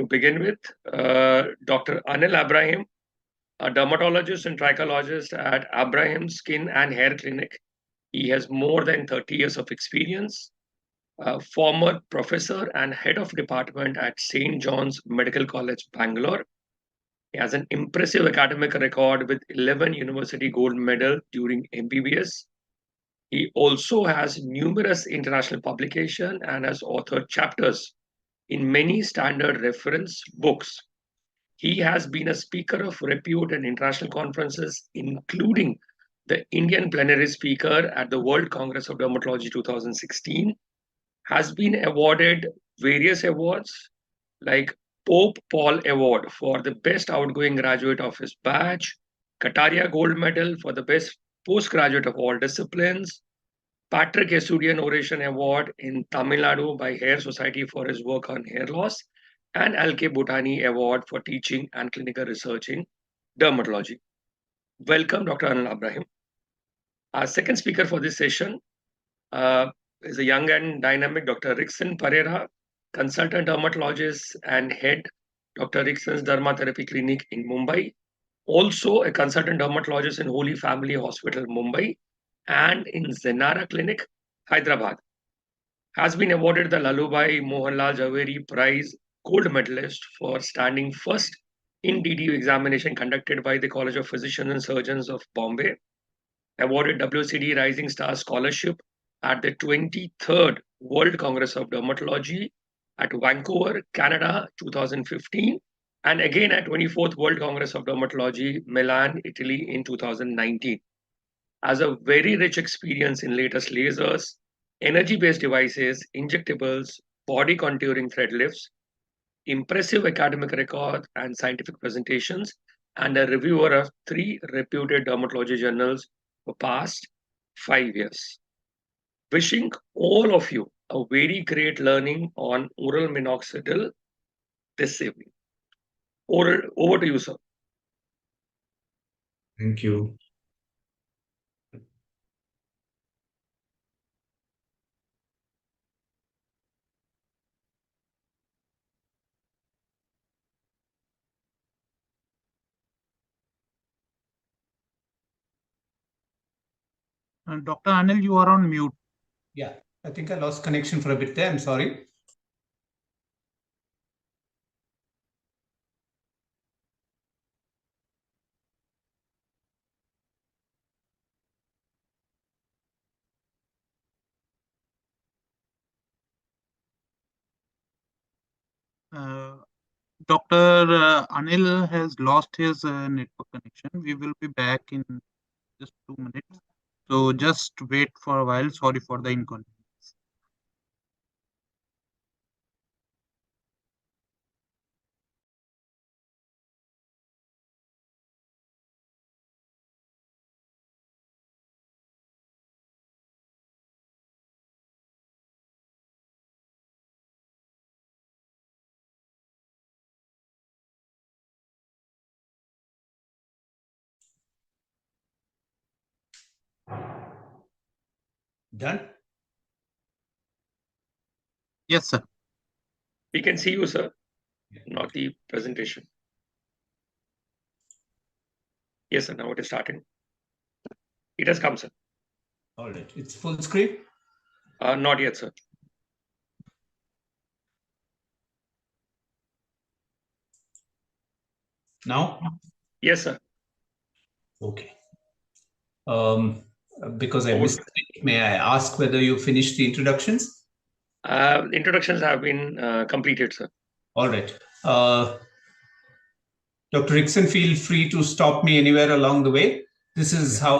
To begin with, Dr. Anil Abraham, a dermatologist and trichologist at Abraham Skin and Hair Clinic. He has more than 30 years of experience, a former professor and head of department at St. John's Medical College, Bangalore. He has an impressive academic record with 11 university gold medals during MBBS. He also has numerous international publications and has authored chapters in many standard reference books. He has been a speaker of repute at international conferences, including the Indian plenary speaker at the World Congress of Dermatology 2016, has been awarded various awards like Pope Paul Award for the best outgoing graduate of his batch, Kataria Gold Medal for the best postgraduate of all disciplines, Patrick Estudian Oration Award in Tamil Nadu by Hair Society for his work on hair loss, and Alke Bhutani Award for teaching and clinical research in dermatology. Welcome, Dr. Anil Abraham. Our second speaker for this session is a young and dynamic Dr. Rickson Pereira, consultant dermatologist and head Dr. Rickson's Dermatherapy Clinic in Mumbai. Also a consultant dermatologist in Holy Family Hospital, Mumbai, and in Zenara Clinic, Hyderabad. Has been awarded the Lalubhai Mohanlal Javeri Prize Gold Medalist for standing first in DDU examination conducted by the College of Physicians and Surgeons of Bombay. Awarded WCD Rising Star Scholarship at the 23rd World Congress of Dermatology at Vancouver, Canada, 2015, and again at 24th World Congress of Dermatology, Milan, Italy in 2019. Has a very rich experience in latest lasers, energy-based devices, injectables, body contouring thread lifts, impressive academic record and scientific presentations, and a reviewer of 3 reputed dermatology journals for past 5 years. Wishing all of you a very great learning on oral minoxidil this evening. Over to you, sir. Thank you. Dr. Anil, you are on mute. Yeah, I think I lost connection for a bit there. I'm sorry. Dr. Anil has lost his network connection. We will be back in just 2 minutes. So just wait for a while. Sorry for the inconvenience. Done? Yes, sir. We can see you, sir, not the presentation. Yes, sir, now it is starting. It has come, sir. All right, it's full screen? Not yet, sir. Now? Yes, sir. Okay. Because I missed it, may I ask whether you finished the introductions? Introductions have been completed, sir. All right. Dr. Rickson, feel free to stop me anywhere along the way. This is how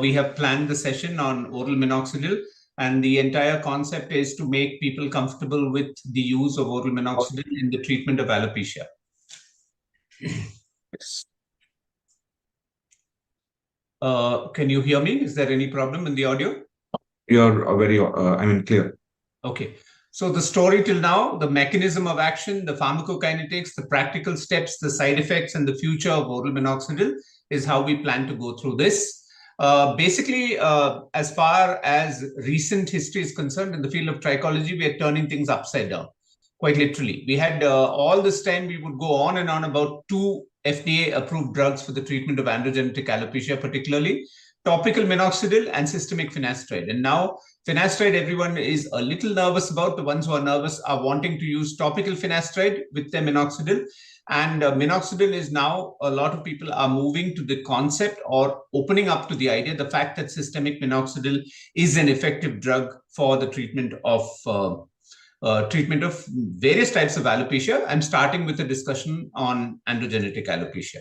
we have planned the session on oral minoxidil. And the entire concept is to make people comfortable with the use of oral minoxidil in the treatment of alopecia. Yes. Can you hear me? Is there any problem in the audio? You're very, clear. Okay. So the story till now, the mechanism of action, the pharmacokinetics, the practical steps, the side effects, and the future of oral minoxidil is how we plan to go through this. Basically, as far as recent history is concerned in the field of trichology, we are turning things upside down. quite literally. We had all this time, we would go on and on about 2 FDA-approved drugs for the treatment of androgenetic alopecia, particularly topical minoxidil and systemic finasteride. And now finasteride, everyone is a little nervous about. The ones who are nervous are wanting to use topical finasteride with their minoxidil. And minoxidil is now, a lot of people are moving to the concept or opening up to the idea, the fact that systemic minoxidil is an effective drug for the treatment of various types of alopecia. I'm starting with a discussion on androgenetic alopecia.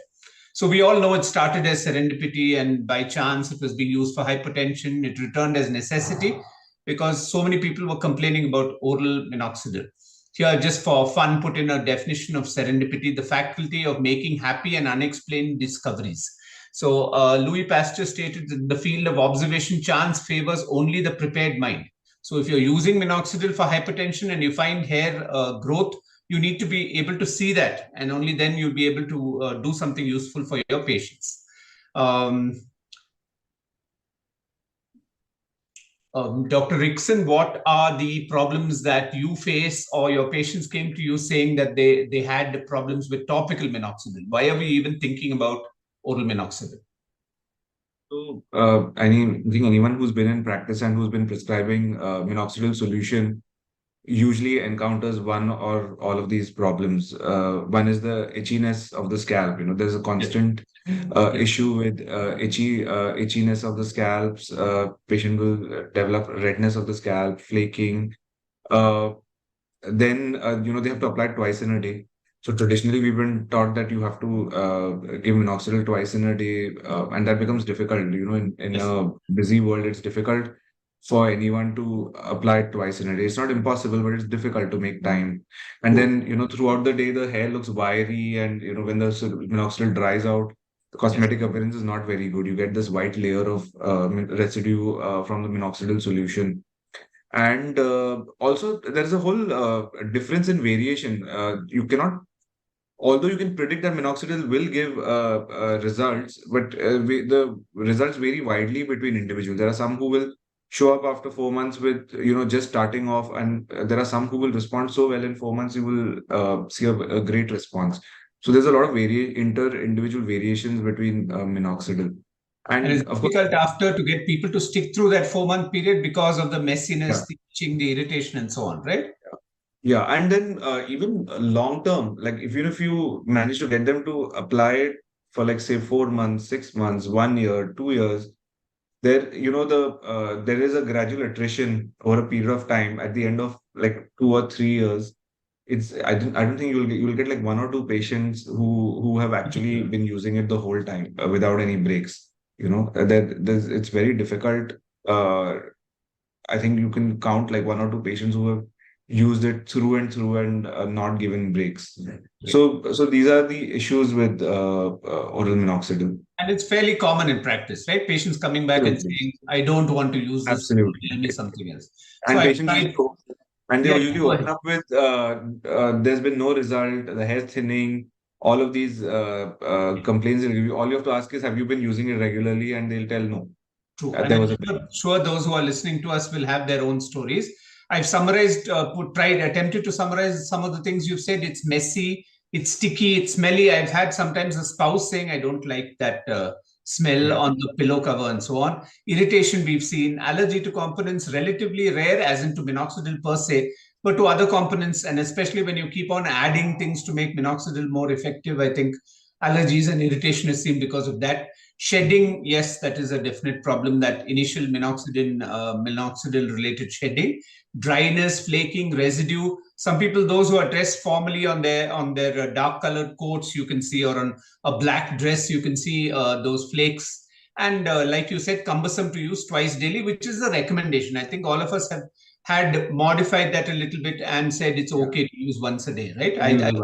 So we all know it started as serendipity, and by chance it was being used for hypertension. It returned as necessity because so many people were complaining about oral minoxidil. Here, just for fun, put in a definition of serendipity: the faculty of making happy and unexplained discoveries. So Louis Pasteur stated that in the field of observation, chance favors only the prepared mind. So if you're using minoxidil for hypertension and you find hair growth, you need to be able to see that, and only then you'll be able to do something useful for your patients. Dr. Rickson, what are the problems that you face or your patients came to you saying that they had problems with topical minoxidil? Why are we even thinking about oral minoxidil? So, I think anyone who's been in practice and who's been prescribing minoxidil solution usually encounters one or all of these problems. One is the itchiness of the scalp. There's a constant issue with itchiness of the scalps. Patient will develop redness of the scalp, flaking. Then they have to apply it twice in a day. So traditionally, we've been taught that you have to give minoxidil twice in a day, and that becomes difficult. In a busy world, it's difficult for anyone to apply it twice in a day. It's not impossible, but it's difficult to make time. And then, throughout the day, the hair looks wiry, and when the minoxidil dries out, the cosmetic appearance is not very good. You get this white layer of residue from the minoxidil solution. And also, there's a whole difference in variation. Although you can predict that minoxidil will give results, but the results vary widely between individuals. There are some who will show up after 4 months with, just starting off, and there are some who will respond so well in 4 months, you will see a great response. So there's a lot of inter-individual variations between minoxidil. And it's difficult after to get people to stick through that 4-month period because of the messiness, the itching, the irritation, and so on, right? Yeah, and then even long term, like if you manage to get them to apply it for like say 4 months, 6 months, 1 year, 2 years, there there is a gradual attrition over a period of time. At the end of like 2 or 3 years, I don't think you'll get like 1 or 2 patients who have actually been using it the whole time without any breaks. It's very difficult. I think you can count like 1 or 2 patients who have used it through and not given breaks. So these are the issues with oral minoxidil. And it's fairly common in practice, right? Patients coming back and saying, I don't want to use this. Absolutely. Tell me something else. And so patients they usually open up with there's been no result, the hair thinning, all of these complaints. All you have to ask is, have you been using it regularly? And they'll tell no. True. And I'm sure those who are listening to us will have their own stories. I've summarized, attempted to summarize some of the things you've said. It's messy, it's sticky, it's smelly. I've had sometimes a spouse saying, I don't like that smell on the pillow cover and so on. Irritation we've seen. Allergy to components, relatively rare, as into minoxidil per se, but to other components, and especially when you keep on adding things to make minoxidil more effective, I think allergies and irritation is seen because of that. Shedding, yes, that is a definite problem, that initial minoxidil-related shedding. Dryness, flaking, residue. Some people, those who are dressed formally on their dark-colored coats, you can see, or on a black dress, you can see those flakes. And like you said, cumbersome to use twice daily, which is a recommendation. I think all of us have had modified that a little bit and said it's okay to use once a day, right? I've heard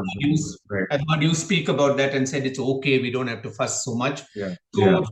you speak about that and said it's okay, we don't have to fuss so much. So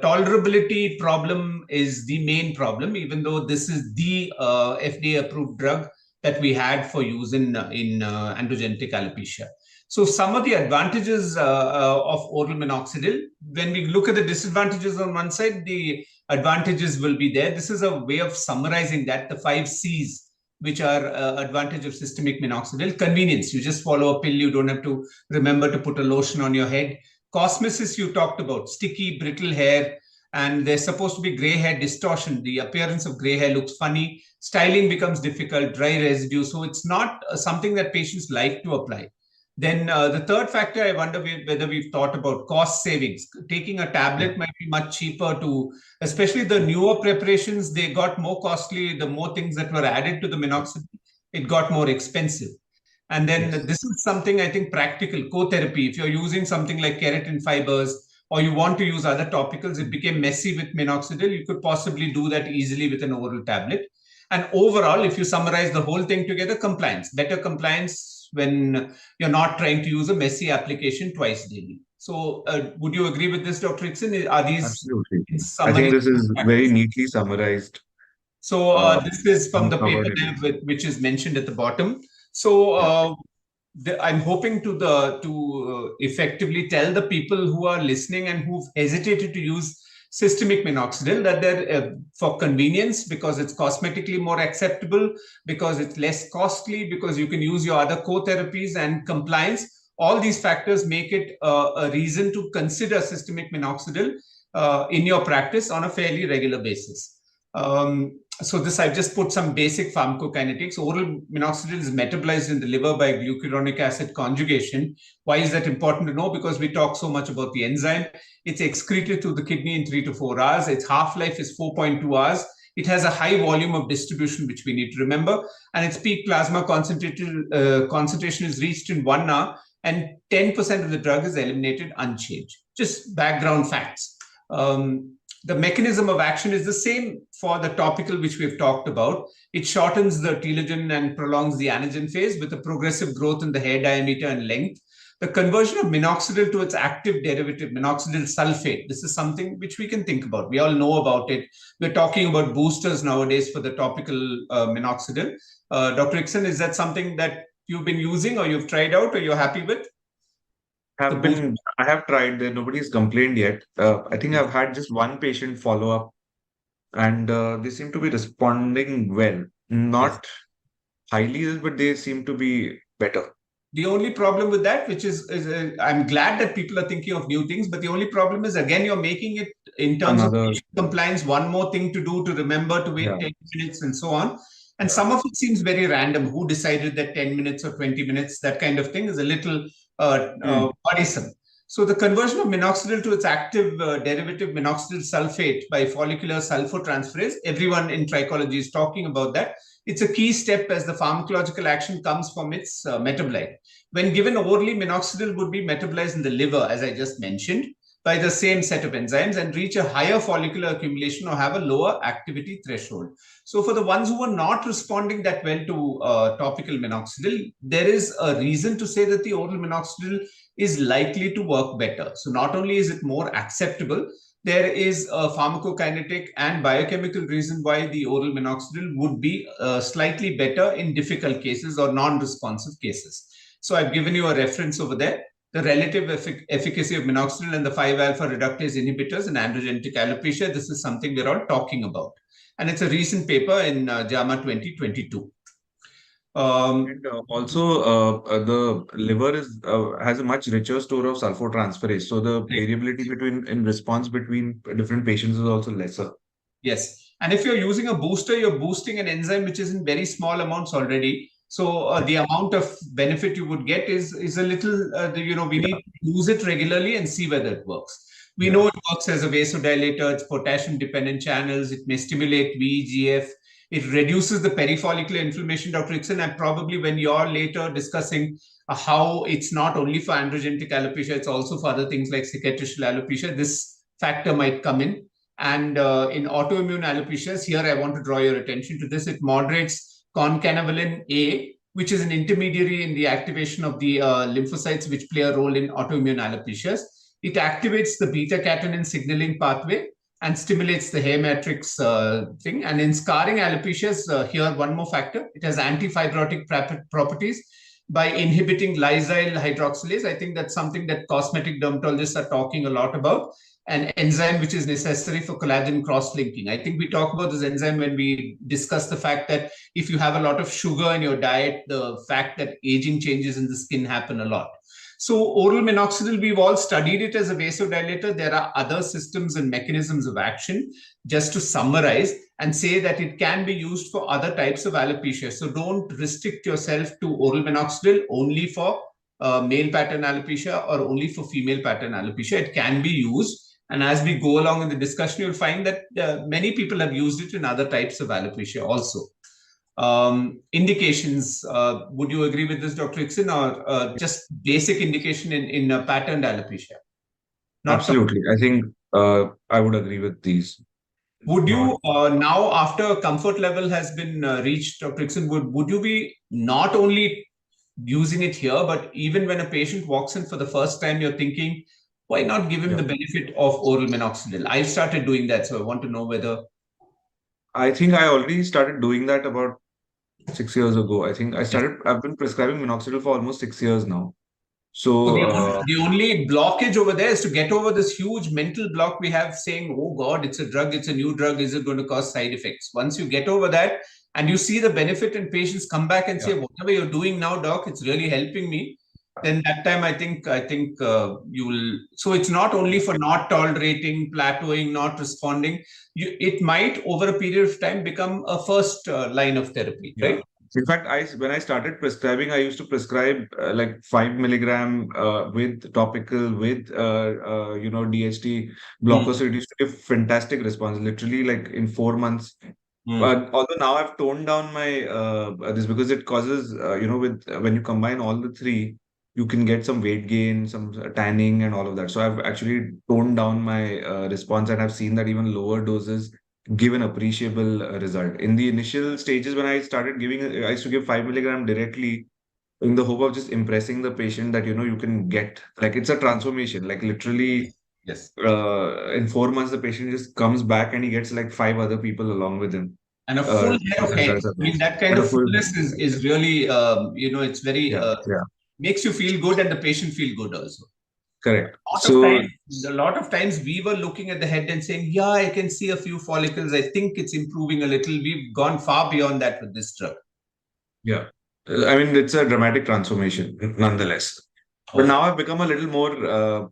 tolerability problem is the main problem, even though this is the FDA-approved drug that we had for use in androgenetic alopecia. So some of the advantages of oral minoxidil, when we look at the disadvantages on one side, the advantages will be there. This is a way of summarizing that, the 5 C's which are advantage of systemic minoxidil. Convenience, you just swallow a pill, you don't have to remember to put a lotion on your head. Cosmesis, you talked about, sticky, brittle hair, and there's supposed to be gray hair distortion. The appearance of gray hair looks funny. Styling becomes difficult, dry residue. So it's not something that patients like to apply. Then the third factor, I wonder whether we've thought about cost savings. Taking a tablet might be much cheaper to, especially the newer preparations, they got more costly. The more things that were added to the minoxidil, it got more expensive. And then this is something I think practical, co-therapy. If you're using something like keratin fibers, or you want to use other topicals, it became messy with minoxidil. You could possibly do that easily with an oral tablet. And overall, if you summarize the whole thing together, compliance, better compliance when you're not trying to use a messy application twice daily. So would you agree with this, Dr. Iksen? Are these Absolutely. in I summary? think this is very neatly summarized. So this is from the covered paper it. which is mentioned at the bottom. So I'm hoping to effectively tell the people who are listening and who've hesitated to use systemic minoxidil that they're for convenience, because it's cosmetically more acceptable, because it's less costly, because you can use your other co-therapies, and compliance. All these factors make it a reason to consider systemic minoxidil in your practice on a fairly regular basis. So this, I've just put some basic pharmacokinetics. Oral minoxidil is metabolized in the liver by glucuronic acid conjugation. Why is that important to know? Because we talk so much about the enzyme. It's excreted through the kidney in 3 to 4 hours. Its half-life is 4.2 hours. It has a high volume of distribution, which we need to remember. And its peak plasma concentration is reached in 1 hour, and 10% of the drug is eliminated unchanged. Just background facts. The mechanism of action is the same for the topical, which we've talked about. It shortens the telogen and prolongs the anagen phase with a progressive growth in the hair diameter and length. The conversion of minoxidil to its active derivative, minoxidil sulfate, this is something which we can think about. We all know about it. We're talking about boosters nowadays for the topical minoxidil. Dr. Iksen, is that something that you've been using or you've tried out or you're happy with? I have tried. Nobody's complained yet. I think I've had just one patient follow up, and they seem to be responding well. Not highly ill, but they seem to be better. The only problem with that, which is I'm glad that people are thinking of new things, but the only problem is, again, you're making it in terms of compliance, one more thing to do, to remember to wait 10 minutes and so on. And some of it seems very random. Who decided that 10 minutes or 20 minutes, that kind of thing is a little worrisome. So the conversion of minoxidil to its active derivative, minoxidil sulfate, by follicular sulfotransferase, everyone in trichology is talking about that. It's a key step as the pharmacological action comes from its metabolite. When given orally, minoxidil would be metabolized in the liver, as I just mentioned, by the same set of enzymes and reach a higher follicular accumulation or have a lower activity threshold. So for the ones who are not responding that well to topical minoxidil, there is a reason to say that the oral minoxidil is likely to work better. So not only is it more acceptable, there is a pharmacokinetic and biochemical reason why the oral minoxidil would be slightly better in difficult cases or non-responsive cases. So I've given you a reference over there. The relative efficacy of minoxidil and the 5-alpha reductase inhibitors in androgenetic alopecia. This is something we're all talking about. And it's a recent paper in JAMA 2022. And also, the liver has a much richer store of sulfotransferase. So the variability in response between different patients is also lesser. Yes. And if you're using a booster, you're boosting an enzyme which is in very small amounts already. So the amount of benefit you would get is a little, we need to use it regularly and see whether it works. We know it works as a vasodilator. It's potassium-dependent channels. It may stimulate VEGF. It reduces the perifollicular inflammation, Dr. Iksen, and probably when you're later discussing how it's not only for androgenetic alopecia, it's also for other things like cicatricial alopecia, this factor might come in. And in autoimmune alopecias, here I want to draw your attention to this. It moderates concanavalin A, which is an intermediary in the activation of the lymphocytes, which play a role in autoimmune alopecias. It activates the beta-catenin signaling pathway and stimulates the hair matrix thing. And in scarring alopecias, here one more factor, it has anti-fibrotic properties. by inhibiting lysyl hydroxylase. I think that's something that cosmetic dermatologists are talking a lot about. An enzyme which is necessary for collagen cross-linking. I think we talk about this enzyme when we discuss the fact that if you have a lot of sugar in your diet, the fact that aging changes in the skin happen a lot. So oral minoxidil, we've all studied it as a vasodilator. There are other systems and mechanisms of action. Just to summarize and say that it can be used for other types of alopecia. So don't restrict yourself to oral minoxidil only for male pattern alopecia or only for female pattern alopecia. It can be used. And as we go along in the discussion, you'll find that many people have used it in other types of alopecia also. Indications, would you agree with this, Dr. Ixin, or just basic indication in patterned alopecia? Absolutely. I think I would agree with these. Would you now, after a comfort level has been reached, Dr. Ixin, would you be not only using it here, but even when a patient walks in for the first time, you're thinking, why not give him the benefit of oral minoxidil? I've started doing that, so I want to know whether. I think I already started doing that about 6 years ago. I think I've been prescribing minoxidil for almost 6 years now. So the only blockage over there is to get over this huge mental block we have saying, oh God, it's a drug, it's a new drug, is it going to cause side effects? Once you get over that and you see the benefit and patients come back and say, whatever you're doing now, doc, it's really helping me. Then that time I think you will. So it's not only for not tolerating, plateauing, not responding. It might over a period of time become a first line of therapy, right? In fact, when I started prescribing, I used to prescribe like 5 milligram with topical with DHT blocker. So it used to give fantastic response. Literally, like in 4 months. Although now I've toned down my this because it causes with when you combine all the three, you can get some weight gain, some tanning, and all of that. So I've actually toned down my response, and I've seen that even lower doses give an appreciable result. In the initial stages, when I started giving, I used to give 5 milligram directly in the hope of just impressing the patient that, you can get, like, it's a transformation, like literally, yes. In 4 months, the patient just comes back and he gets like 5 other people along with him. And a full head of hair. I mean, that kind of fullness is really, it's very, makes you feel good and the patient feel good also. Correct. A lot of times we were looking at the head and saying, yeah, I can see a few follicles. I think it's improving a little. We've gone far beyond that with this drug. Yeah. I mean, it's a dramatic transformation nonetheless. But now I've become a little more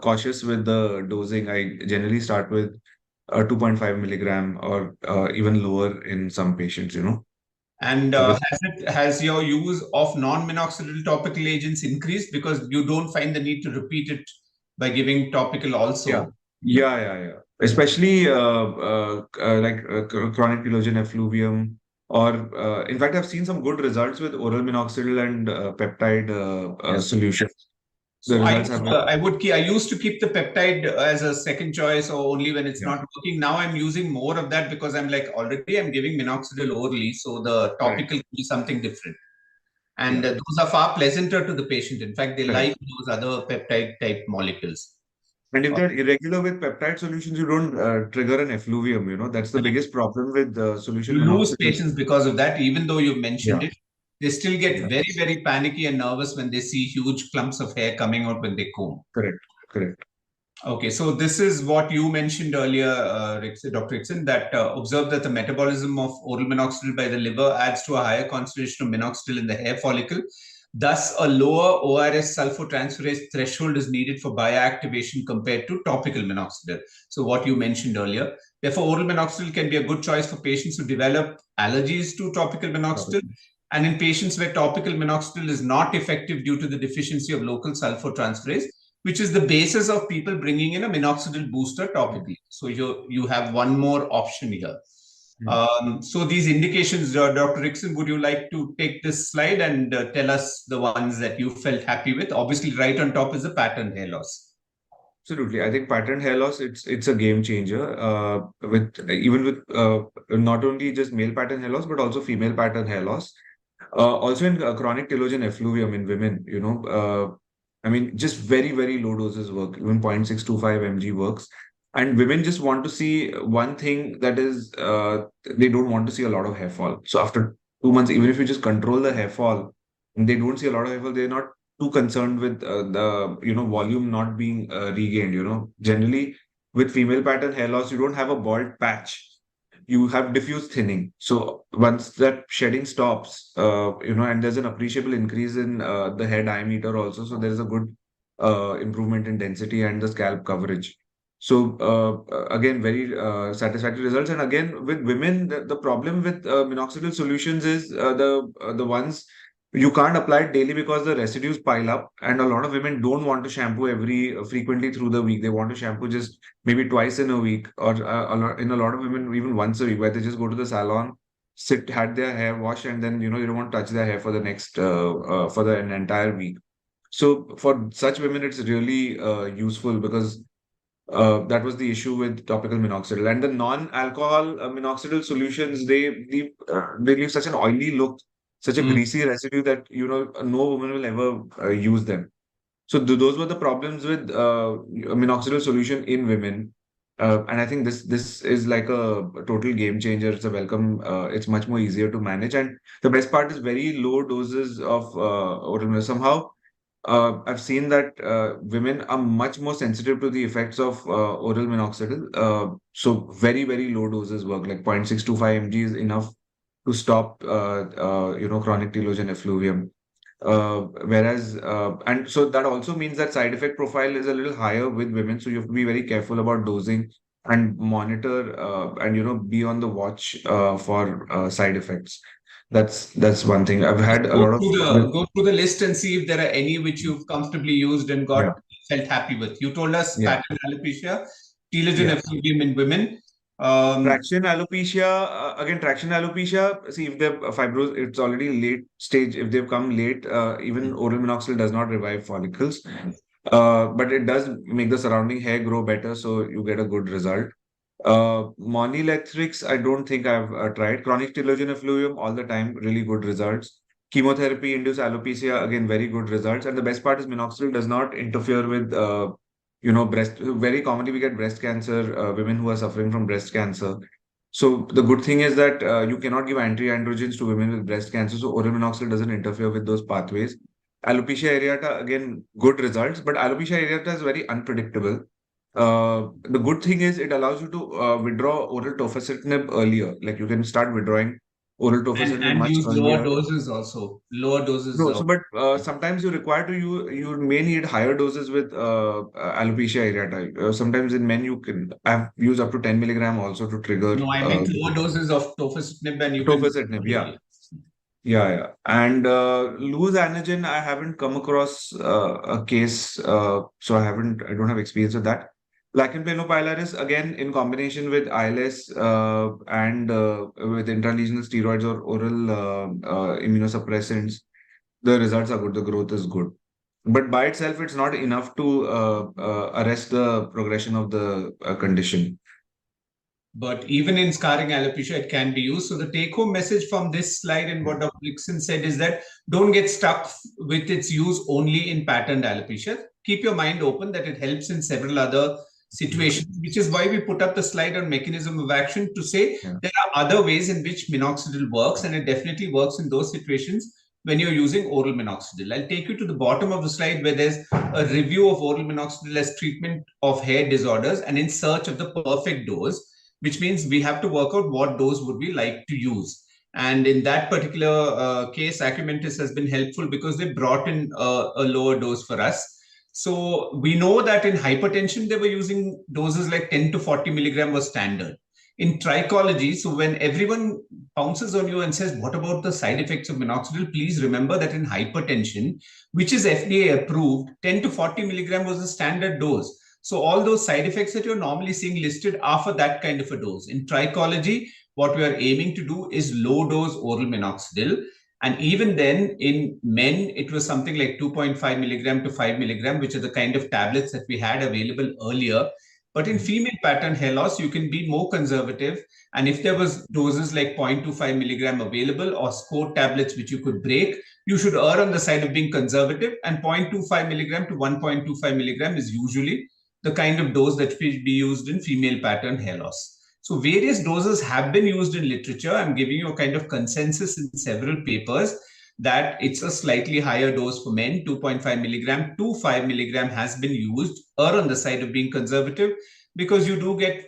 cautious with the dosing. I generally start with 2.5 milligram or even lower in some patients, And has your use of non-minoxidil topical agents increased because you don't find the need to repeat it by giving topical also? Yeah. Especially chronic telogen effluvium, or in fact, I've seen some good results with oral minoxidil and peptide solutions. So I used to keep the peptide as a second choice or only when it's not working. Now I'm using more of that because I'm like, already I'm giving minoxidil orally. So the topical can be something different. And those are far pleasanter to the patient. In fact, they like those other peptide type molecules. And if they're irregular with peptide solutions, you don't trigger an effluvium, that's the biggest problem with the solution. You lose patients because of that, even though you mentioned it. They still get very, very panicky and nervous when they see huge clumps of hair coming out when they comb. Correct. Okay, so this is what you mentioned earlier, Dr. Ixin, that observed that the metabolism of oral minoxidil by the liver adds to a higher concentration of minoxidil in the hair follicle. Thus, a lower ORS sulfotransferase threshold is needed for bioactivation compared to topical minoxidil. So what you mentioned earlier. Therefore, oral minoxidil can be a good choice for patients who develop allergies to topical minoxidil. And in patients where topical minoxidil is not effective due to the deficiency of local sulfotransferase, which is the basis of people bringing in a minoxidil booster topically. So you have one more option here. So these indications, Dr. Ixin, would you like to take this slide and tell us the ones that you felt happy with? Obviously, right on top is the pattern hair loss. Absolutely. I think pattern hair loss, it's a game changer with not only just male pattern hair loss, but also female pattern hair loss. Also in chronic telogen effluvium in women, I mean, just very, very low doses work. Even 0.625 mg works. And women just want to see one thing, that is, they don't want to see a lot of hair fall. So after 2 months, even if you just control the hair fall, and they don't see a lot of hair fall, they're not too concerned with the volume not being regained. Generally with female pattern hair loss, you don't have a bald patch. You have diffuse thinning. So once that shedding stops, and there's an appreciable increase in the hair diameter also. So there is a good improvement in density and the scalp coverage. So again, very satisfactory results. And again, with women, the problem with minoxidil solutions is the ones you can't apply it daily because the residues pile up, and a lot of women don't want to shampoo every frequently through the week. They want to shampoo just maybe twice in a week, or in a lot of women even once a week, where they just go to the salon, sit, had their hair washed, and then you don't want to touch their hair for the next for the an entire week. So for such women, it's really useful because that was the issue with topical minoxidil. And the non-alcohol minoxidil solutions, they leave such an oily look, such a greasy residue that no woman will ever use them. So those were the problems with minoxidil solution in women. And I think this is like a total game changer. It's a welcome. It's much more easier to manage, and the best part is very low doses of oral. Somehow, I've seen that women are much more sensitive to the effects of oral minoxidil. So very, very low doses work, like 0.625 mg is enough to stop, chronic telogen effluvium. And so that also means that side effect profile is a little higher with women. So you have to be very careful about dosing and monitor and be on the watch for side effects. That's one thing. I've had a lot of Go through the list and see if there are any which you've comfortably used and felt happy with. You told us pattern alopecia, telogen effluvium in women. Traction alopecia, again, traction alopecia. See, if they're fibrous, it's already late stage. If they've come late, even oral minoxidil does not revive follicles, but it does make the surrounding hair grow better, so you get a good result. Monelethrics, I don't think I've tried. Chronic telogen effluvium all the time, really good results. Chemotherapy induced alopecia, again, very good results. And the best part is minoxidil does not interfere with breast. Very commonly we get breast cancer, women who are suffering from breast cancer. So the good thing is that you cannot give anti-androgens to women with breast cancer. So oral minoxidil doesn't interfere with those pathways. Alopecia areata, again, good results, but alopecia areata is very unpredictable. The good thing is it allows you to withdraw oral tofacitinib earlier. Like you can start withdrawing oral tofacitinib and much use earlier. lower doses also. Lower doses. No, but sometimes you require to you may need higher doses with alopecia areata. Sometimes in men you can have use up to 10 milligram also to trigger. No, I meant lower doses of tofacitinib, and you tofacitinib, yeah. And loose anagen, I haven't come across a case, so I don't have experience with that. Lichen planopilaris, again, in combination with ILS and with intralesional steroids or oral immunosuppressants, the results are good, the growth is good. But by itself, it's not enough to arrest the progression of the condition. But even in scarring alopecia, it can be used. So the take-home message from this slide and what Dr. Dixon said is that don't get stuck with its use only in patterned alopecia. Keep your mind open that it helps in several other situations, which is why we put up the slide on mechanism of action to say there are other ways in which minoxidil works, and it definitely works in those situations when you're using oral minoxidil. I'll take you to the bottom of the slide where there's a review of oral minoxidil as treatment of hair disorders and in search of the perfect dose, which means we have to work out what dose would we like to use. And in that particular case, Acumentis has been helpful because they brought in a lower dose for us. So we know that in hypertension, they were using doses like 10 to 40 milligram was standard. In trichology, so when everyone pounces on you and says, what about the side effects of minoxidil? Please remember that in hypertension, which is FDA approved, 10 to 40 milligram was the standard dose. So all those side effects that you're normally seeing listed are for that kind of a dose. In trichology, what we are aiming to do is low dose oral minoxidil. And even then, in men, it was something like 2.5 milligram to 5 milligram, which are the kind of tablets that we had available earlier. But in female pattern hair loss, you can be more conservative. And if there was doses like 0.25 milligram available or score tablets which you could break, you should err on the side of being conservative. And 0.25 milligram to 1.25 milligram is usually the kind of dose that will be used in female pattern hair loss. So various doses have been used in literature. I'm giving you a kind of consensus in several papers. that it's a slightly higher dose for men, 2.5 milligram to 5 milligram has been used, or on the side of being conservative, because you do get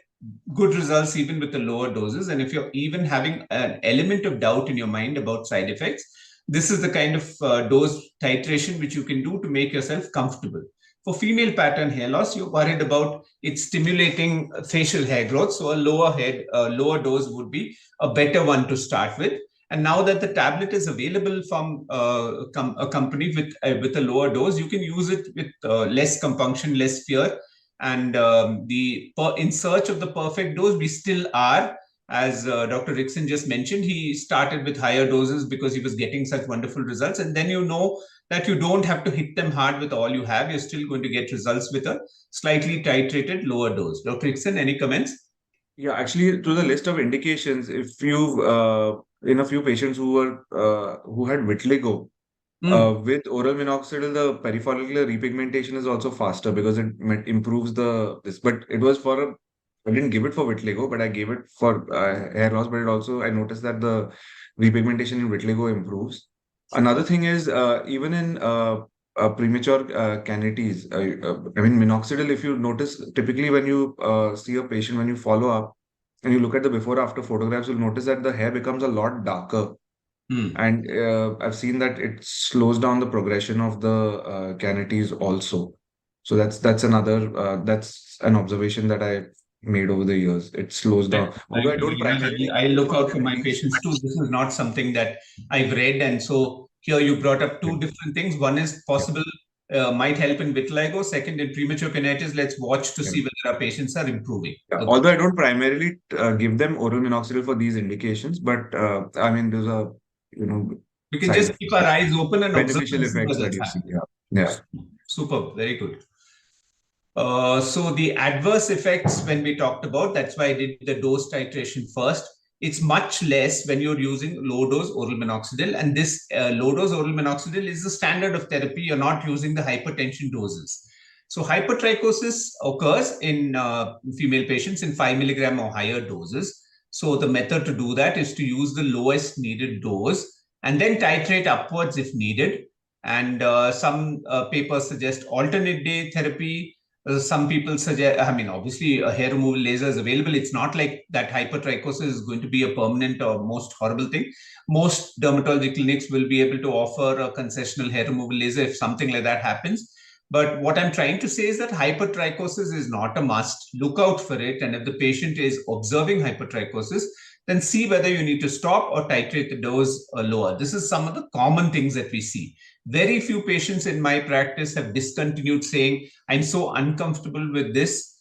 good results even with the lower doses. And if you're even having an element of doubt in your mind about side effects, this is the kind of dose titration which you can do to make yourself comfortable. For female pattern hair loss, you're worried about it stimulating facial hair growth. So a lower dose would be a better one to start with. And now that the tablet is available from a company with a lower dose, you can use it with less compunction, less fear. And in search of the perfect dose, we still are. As Dr. Rickson just mentioned, he started with higher doses because he was getting such wonderful results. And then you know that you don't have to hit them hard with all you have. You're still going to get results with a slightly titrated lower dose. Dr. Rickson, any comments? Yeah, actually, to the list of indications, if you in a few patients who had vitiligo, with oral minoxidil, the perifollicular repigmentation is also faster because it improves this. But it was I didn't give it for vitiligo, but I gave it for hair loss. But I noticed that the repigmentation in vitiligo improves. Another thing is even in premature canities. I mean, minoxidil, if you notice, typically when you see a patient, when you follow up and you look at the before after photographs, you'll notice that the hair becomes a lot darker. And I've seen that it slows down the progression of the canities also. So that's an observation that I made over the years. It slows down. Although I don't primarily. I look out for my patients too. This is not something that I've read, and so here you brought up two different things. One is possible might help in vitiligo. Second, in premature canitis, let's watch to see whether our patients are improving. Yeah. Although I don't primarily give them oral minoxidil for these indications, but I mean, there's a we can just keep our eyes open and beneficial effects that you see. Yeah. Super, very good. So the adverse effects, when we talked about, that's why I did the dose titration first. It's much less when you're using low dose oral minoxidil, and this low dose oral minoxidil is the standard of therapy. You're not using the hypertension doses. So hypertrichosis occurs in female patients in 5 milligram or higher doses. So the method to do that is to use the lowest needed dose and then titrate upwards if needed. And some papers suggest alternate day therapy. Some people suggest, I mean, obviously a hair removal laser is available. It's not like that hypertrichosis is going to be a permanent or most horrible thing. Most dermatology clinics will be able to offer a concessional hair removal laser if something like that happens. But what I'm trying to say is that hypertrichosis is not a must. Look out for it. And if the patient is observing hypertrichosis, then see whether you need to stop or titrate the dose lower. This is some of the common things that we see. Very few patients in my practice have discontinued saying, I'm so uncomfortable with this.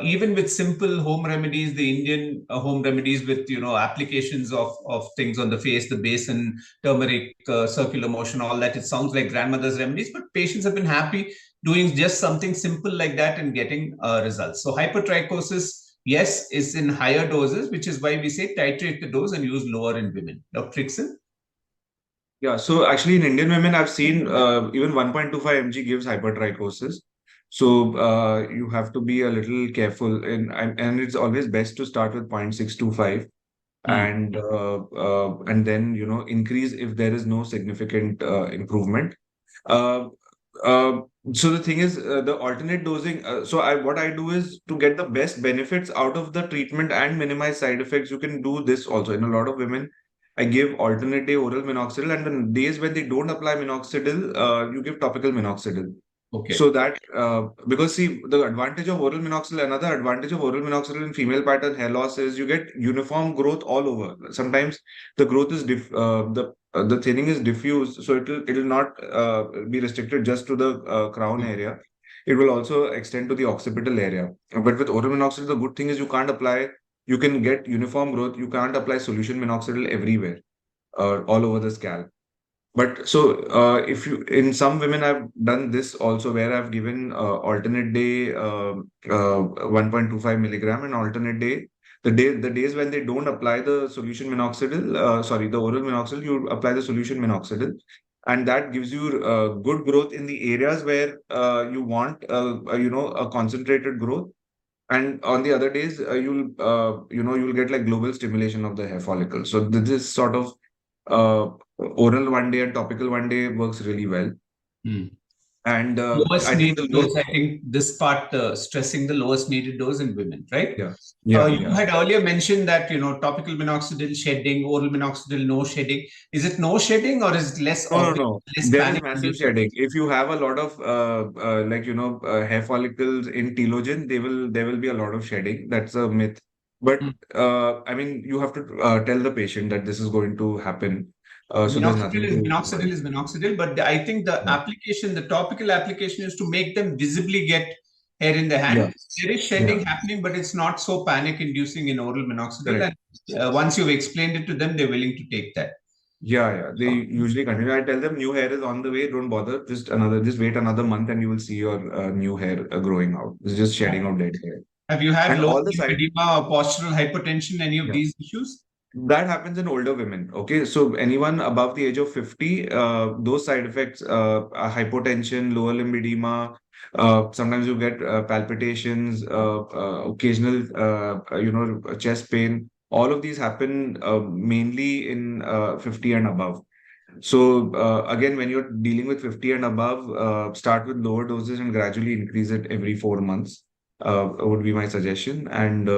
Even with simple home remedies, the Indian home remedies with, applications of things on the face, the basin, turmeric, circular motion, all that, it sounds like grandmother's remedies, but patients have been happy doing just something simple like that and getting results. So hypertrichosis, yes, is in higher doses, which is why we say titrate the dose and use lower in women. Dr. Rickson? Yeah, so actually in Indian women, I've seen even 1.25 mg gives hypertrichosis. So you have to be a little careful, and it's always best to start with 0.625 and then increase if there is no significant improvement. So the thing is, the alternate dosing. What I do is to get the best benefits out of the treatment and minimize side effects. You can do this also in a lot of women. I give alternate day oral minoxidil, and the days when they don't apply minoxidil, you give topical minoxidil. Okay. So that because see, the advantage of oral minoxidil, another advantage of oral minoxidil in female pattern hair loss is you get uniform growth all over. Sometimes the growth is the thinning is diffused, so it'll not be restricted just to the crown area. It will also extend to the occipital area. But with oral minoxidil, the good thing is you can't apply. You can get uniform growth. You can't apply solution minoxidil everywhere, all over the scalp. But so if you, in some women, I've done this also where I've given alternate day 1.25 milligram and alternate day. The days when they don't apply the solution minoxidil, the oral minoxidil, you apply the solution minoxidil, and that gives you good growth in the areas where you want a concentrated growth. And on the other days, you'll get like global stimulation of the hair follicle. So this is sort of oral one day and topical one day works really well. And lowest I think needed dose. I think this part stressing the lowest needed dose in women, right? You had earlier mentioned that topical minoxidil shedding, oral minoxidil no shedding. Is it no shedding or is it less obvious? No. Less There is panic massive inducing? shedding. If you have a lot of hair follicles in telogen, there will be a lot of shedding. That's a myth. But I mean, you have to tell the patient that this is going to happen. So there's nothing to Minoxidil is minoxidil, but I think the application, the topical application, is to make them visibly get hair in the hand. There is shedding happening, but it's not so panic-inducing in oral minoxidil. Correct. And once you've explained it to them, they're willing to take that. They usually continue. I tell them new hair is on the way. Don't bother. Just wait another month, and you will see your new hair growing out. It's just shedding of dead hair. Have you had And low all the side edema or postural hypertension? Any of these issues? that happens in older women. Okay, so anyone above the age of 50, those side effects, hypotension, lower limb edema, sometimes you get palpitations, occasional, chest pain. All of these happen mainly in 50 and above. So again, when you're dealing with 50 and above, start with lower doses and gradually increase it every 4 months. Would be my suggestion. And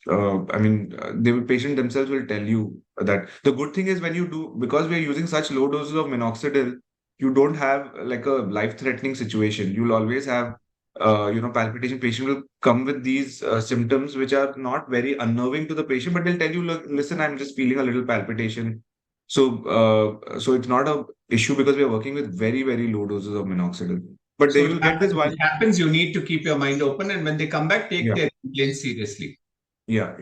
I mean, the patient themselves will tell you that. The good thing is when you do, because we are using such low doses of minoxidil, you don't have like a life-threatening situation. You'll always have, palpitation. Patient will come with these symptoms which are not very unnerving to the patient, but they'll tell you, look, listen, I'm just feeling a little palpitation. So it's not a issue because we are working with very, very low doses of minoxidil. But So then you'll get this one. It happens, you need to keep your mind open, and when they come back, take their complaints seriously. Yeah,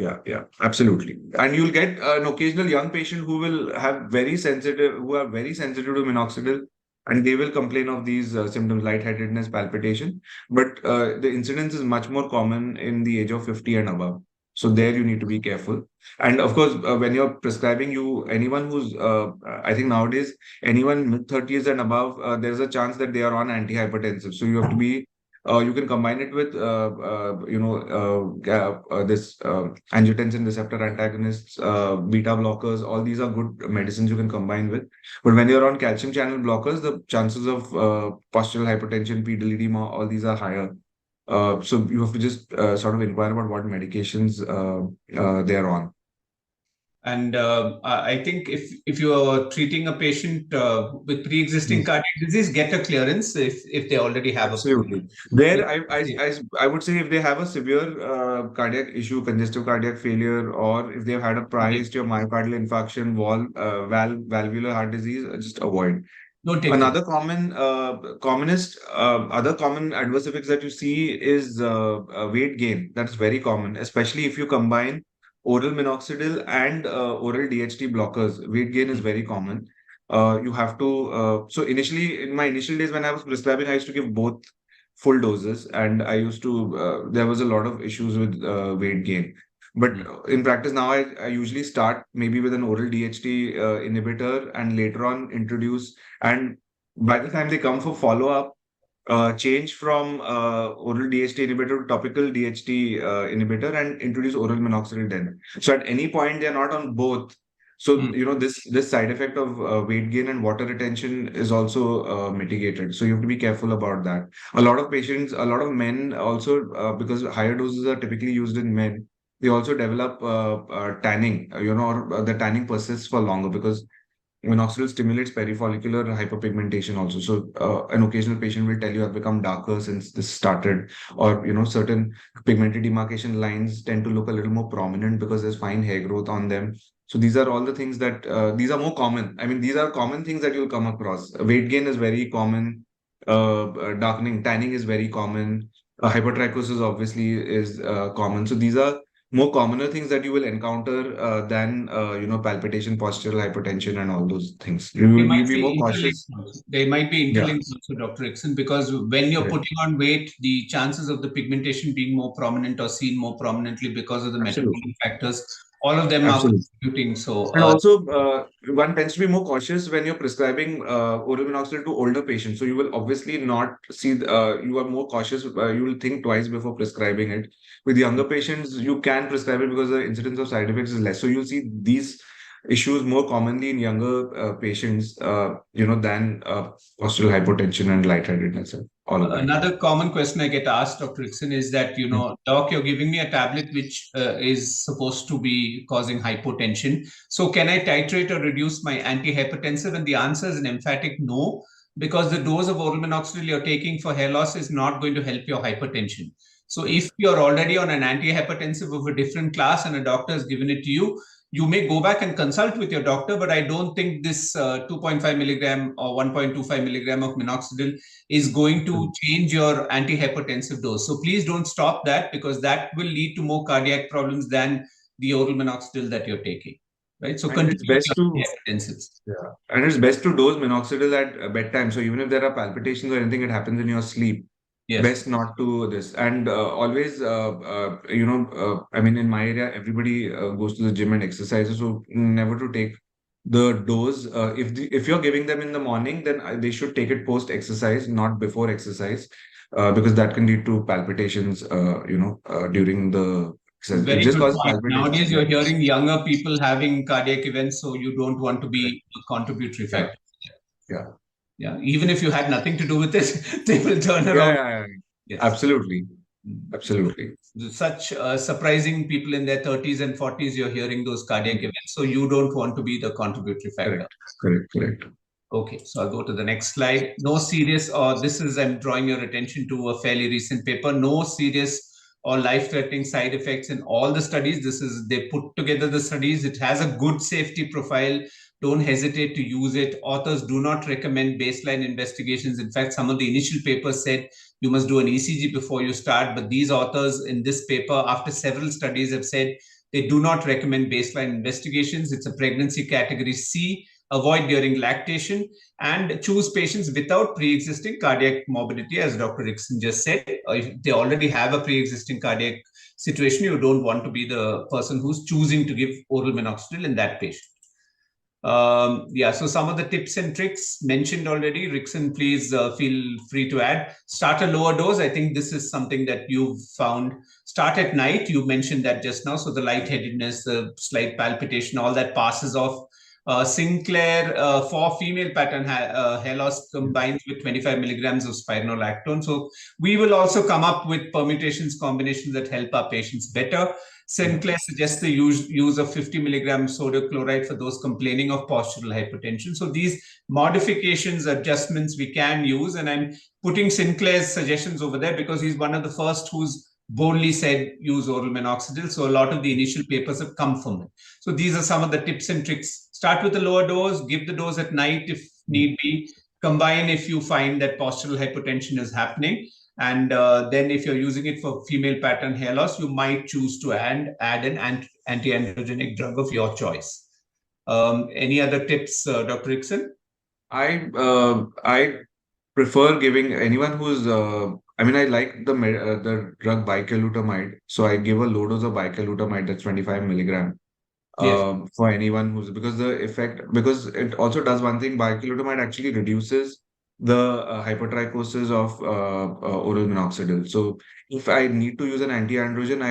absolutely. And you'll get an occasional young patient who will have who are very sensitive to minoxidil, and they will complain of these symptoms, lightheadedness, palpitation. But the incidence is much more common in the age of 50 and above. So there you need to be careful. And of course, when you're prescribing anyone who's, I think nowadays, anyone mid-30s and above, there's a chance that they are on antihypertensive. So you have to be, you can combine it with, this angiotensin receptor antagonists, beta blockers. All these are good medicines you can combine with. But when you're on calcium channel blockers, the chances of postural hypertension, pedal edema, all these are higher. So you have to just sort of inquire about what medications they're on. And I think if you are treating a patient with pre-existing cardiac disease, get a clearance if they already have absolutely. There, I would say if they have a severe cardiac issue, congestive cardiac failure, or if they've had a prior history of myocardial infarction, valvular heart disease, just avoid. Another other common adverse effects that you see is weight gain. That's very common, especially if you combine oral minoxidil and oral DHT blockers. Weight gain is very common. You have to, so initially, in my initial days when I was prescribing, I used to give both full doses, and I used to, there was a lot of issues with weight gain. But in practice now, I usually start maybe with an oral DHT inhibitor and later on introduce. And by the time they come for follow-up, change from oral DHT inhibitor to topical DHT inhibitor and introduce oral minoxidil then. So at any point, they're not on both. So, this side effect of weight gain and water retention is also mitigated. So you have to be careful about that. A lot of patients, a lot of men also, because higher doses are typically used in men, they also develop tanning, or the tanning persists for longer because minoxidil stimulates perifollicular hyperpigmentation also. So an occasional patient will tell you I've become darker since this started, or certain pigmented demarcation lines tend to look a little more prominent because there's fine hair growth on them. So these are all the things that these are more common. I mean, these are common things that you'll come across. Weight gain is very common. Darkening, tanning is very common. Hypertrichosis obviously is common. So these are more commoner things that you will encounter than palpitation, postural hypertension, and all those things. You will be more cautious. They might be interlinked also, Dr. Iksan, because when you're putting on weight, the chances of the pigmentation being more prominent or seen more prominently because of the metabolic factors, all of them are contributing. So, and also, one tends to be more cautious when you're prescribing oral minoxidil to older patients. So you will obviously not see. You are more cautious. You will think twice before prescribing it. With younger patients, you can prescribe it because the incidence of side effects is less. So you'll see these issues more commonly in younger patients, than postural hypotension and lightheadedness and all of that. Another common question I get asked, Dr. Rickson, is that, doc, you're giving me a tablet which is supposed to be causing hypotension. So can I titrate or reduce my antihypertensive? And the answer is an emphatic no, because the dose of oral minoxidil you're taking for hair loss is not going to help your hypertension. So if you're already on an antihypertensive of a different class and a doctor has given it to you, you may go back and consult with your doctor, but I don't think this 2.5 milligram or 1.25 milligram of minoxidil is going to change your antihypertensive dose. So please don't stop that, because that will lead to more cardiac problems than the oral minoxidil that you're taking. Right. So and it's best to antihypertensives. Yeah, and it's best to dose minoxidil at bedtime. So even if there are palpitations or anything, it happens in your sleep. Yes. Best not to this. And always, I mean, in my area, everybody goes to the gym and exercises. So never to take the dose. If you're giving them in the morning, then they should take it post exercise, not before exercise, because that can lead to palpitations. During the exercise. Very It just good causes point. palpitations. Nowadays, you're hearing younger people having cardiac events, so you don't want to be a contributory factor. Yeah. Yeah. Even if you had nothing to do with it, they will turn around. Yeah. Yes. Absolutely. Absolutely. Such surprising people in their 30s and 40s, you're hearing those cardiac events. So you don't want to be the contributory factor. Correct. Okay, so I'll go to the next slide. No serious, or this is, I'm drawing your attention to a fairly recent paper, no serious or life-threatening side effects in all the studies. They put together the studies. It has a good safety profile. Don't hesitate to use it. Authors do not recommend baseline investigations. In fact, some of the initial papers said you must do an ECG before you start. But these authors in this paper, after several studies, have said they do not recommend baseline investigations. It's a pregnancy category C. Avoid during lactation, and choose patients without pre-existing cardiac morbidity, as Dr. Rickson just said. If they already have a pre-existing cardiac situation, you don't want to be the person who's choosing to give oral minoxidil in that patient. So some of the tips and tricks mentioned already. Rickson, please feel free to add. Start a lower dose. I think this is something that you've found. Start at night. You mentioned that just now. So the lightheadedness, the slight palpitation, all that passes off. Sinclair for female pattern hair loss combines with 25 milligrams of spironolactone. So we will also come up with permutations, combinations that help our patients better. Sinclair suggests the use of 50 milligrams sodium chloride for those complaining of postural hypertension. So these modifications, adjustments we can use, and I'm putting Sinclair's suggestions over there because he's one of the first who's boldly said use oral minoxidil. So a lot of the initial papers have come from it. So these are some of the tips and tricks. Start with a lower dose, give the dose at night if need be, combine if you find that postural hypertension is happening. And then if you're using it for female pattern hair loss, you might choose to add an anti-androgenic drug of your choice. Any other tips, Dr. Rickson? I prefer giving anyone who's I like the drug bicalutamide, so I give a low dose of bicalutamide, that's 25 milligram. For anyone because it also does one thing. Bicalutamide actually reduces the hypertrichosis of oral minoxidil. So if I need to use an anti-androgen,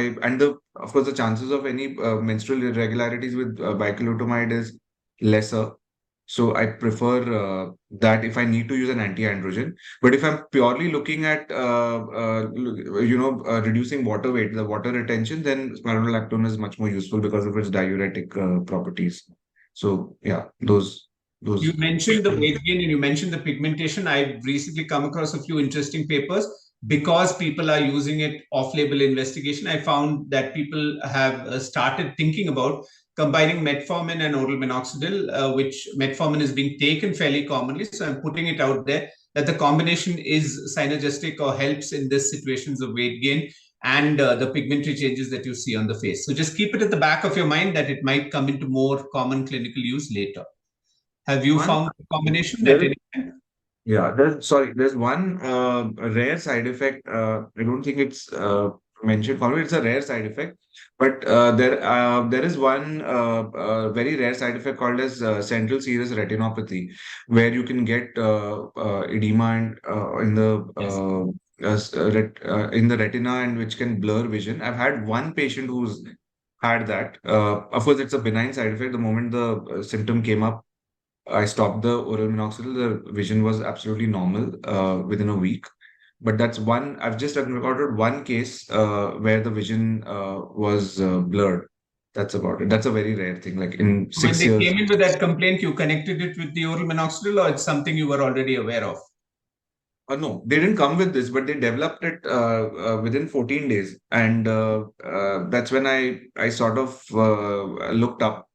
of course the chances of any menstrual irregularities with bicalutamide is lesser. So I prefer that if I need to use an anti-androgen. But if I'm purely looking at reducing water weight, the water retention, then spironolactone is much more useful because of its diuretic properties. So yeah, those. You mentioned the weight gain and you mentioned the pigmentation. I've recently come across a few interesting papers. Because people are using it off-label investigation, I found that people have started thinking about combining metformin and oral minoxidil, which metformin is being taken fairly commonly. So I'm putting it out there that the combination is synergistic or helps in this situations of weight gain and the pigmentary changes that you see on the face. So just keep it at the back of your mind that it might come into more common clinical use later. Have you found a combination at any time? Yeah, there's one rare side effect. I don't think it's mentioned formally. It's a rare side effect, but there is one very rare side effect called as central serous retinopathy, where you can get edema in the retina, and which can blur vision. I've had one patient who's had that. Of course, it's a benign side effect. The moment the symptom came up, I stopped the oral minoxidil. The vision was absolutely normal within a week. But that's one. I've just recorded one case where the vision was blurred. That's about it. That's a very rare thing. Like in When 6 they years. came in with that complaint, you connected it with the oral minoxidil, or it's something you were already aware of? No, they didn't come with this, but they developed it within 14 days, and that's when I sort of looked up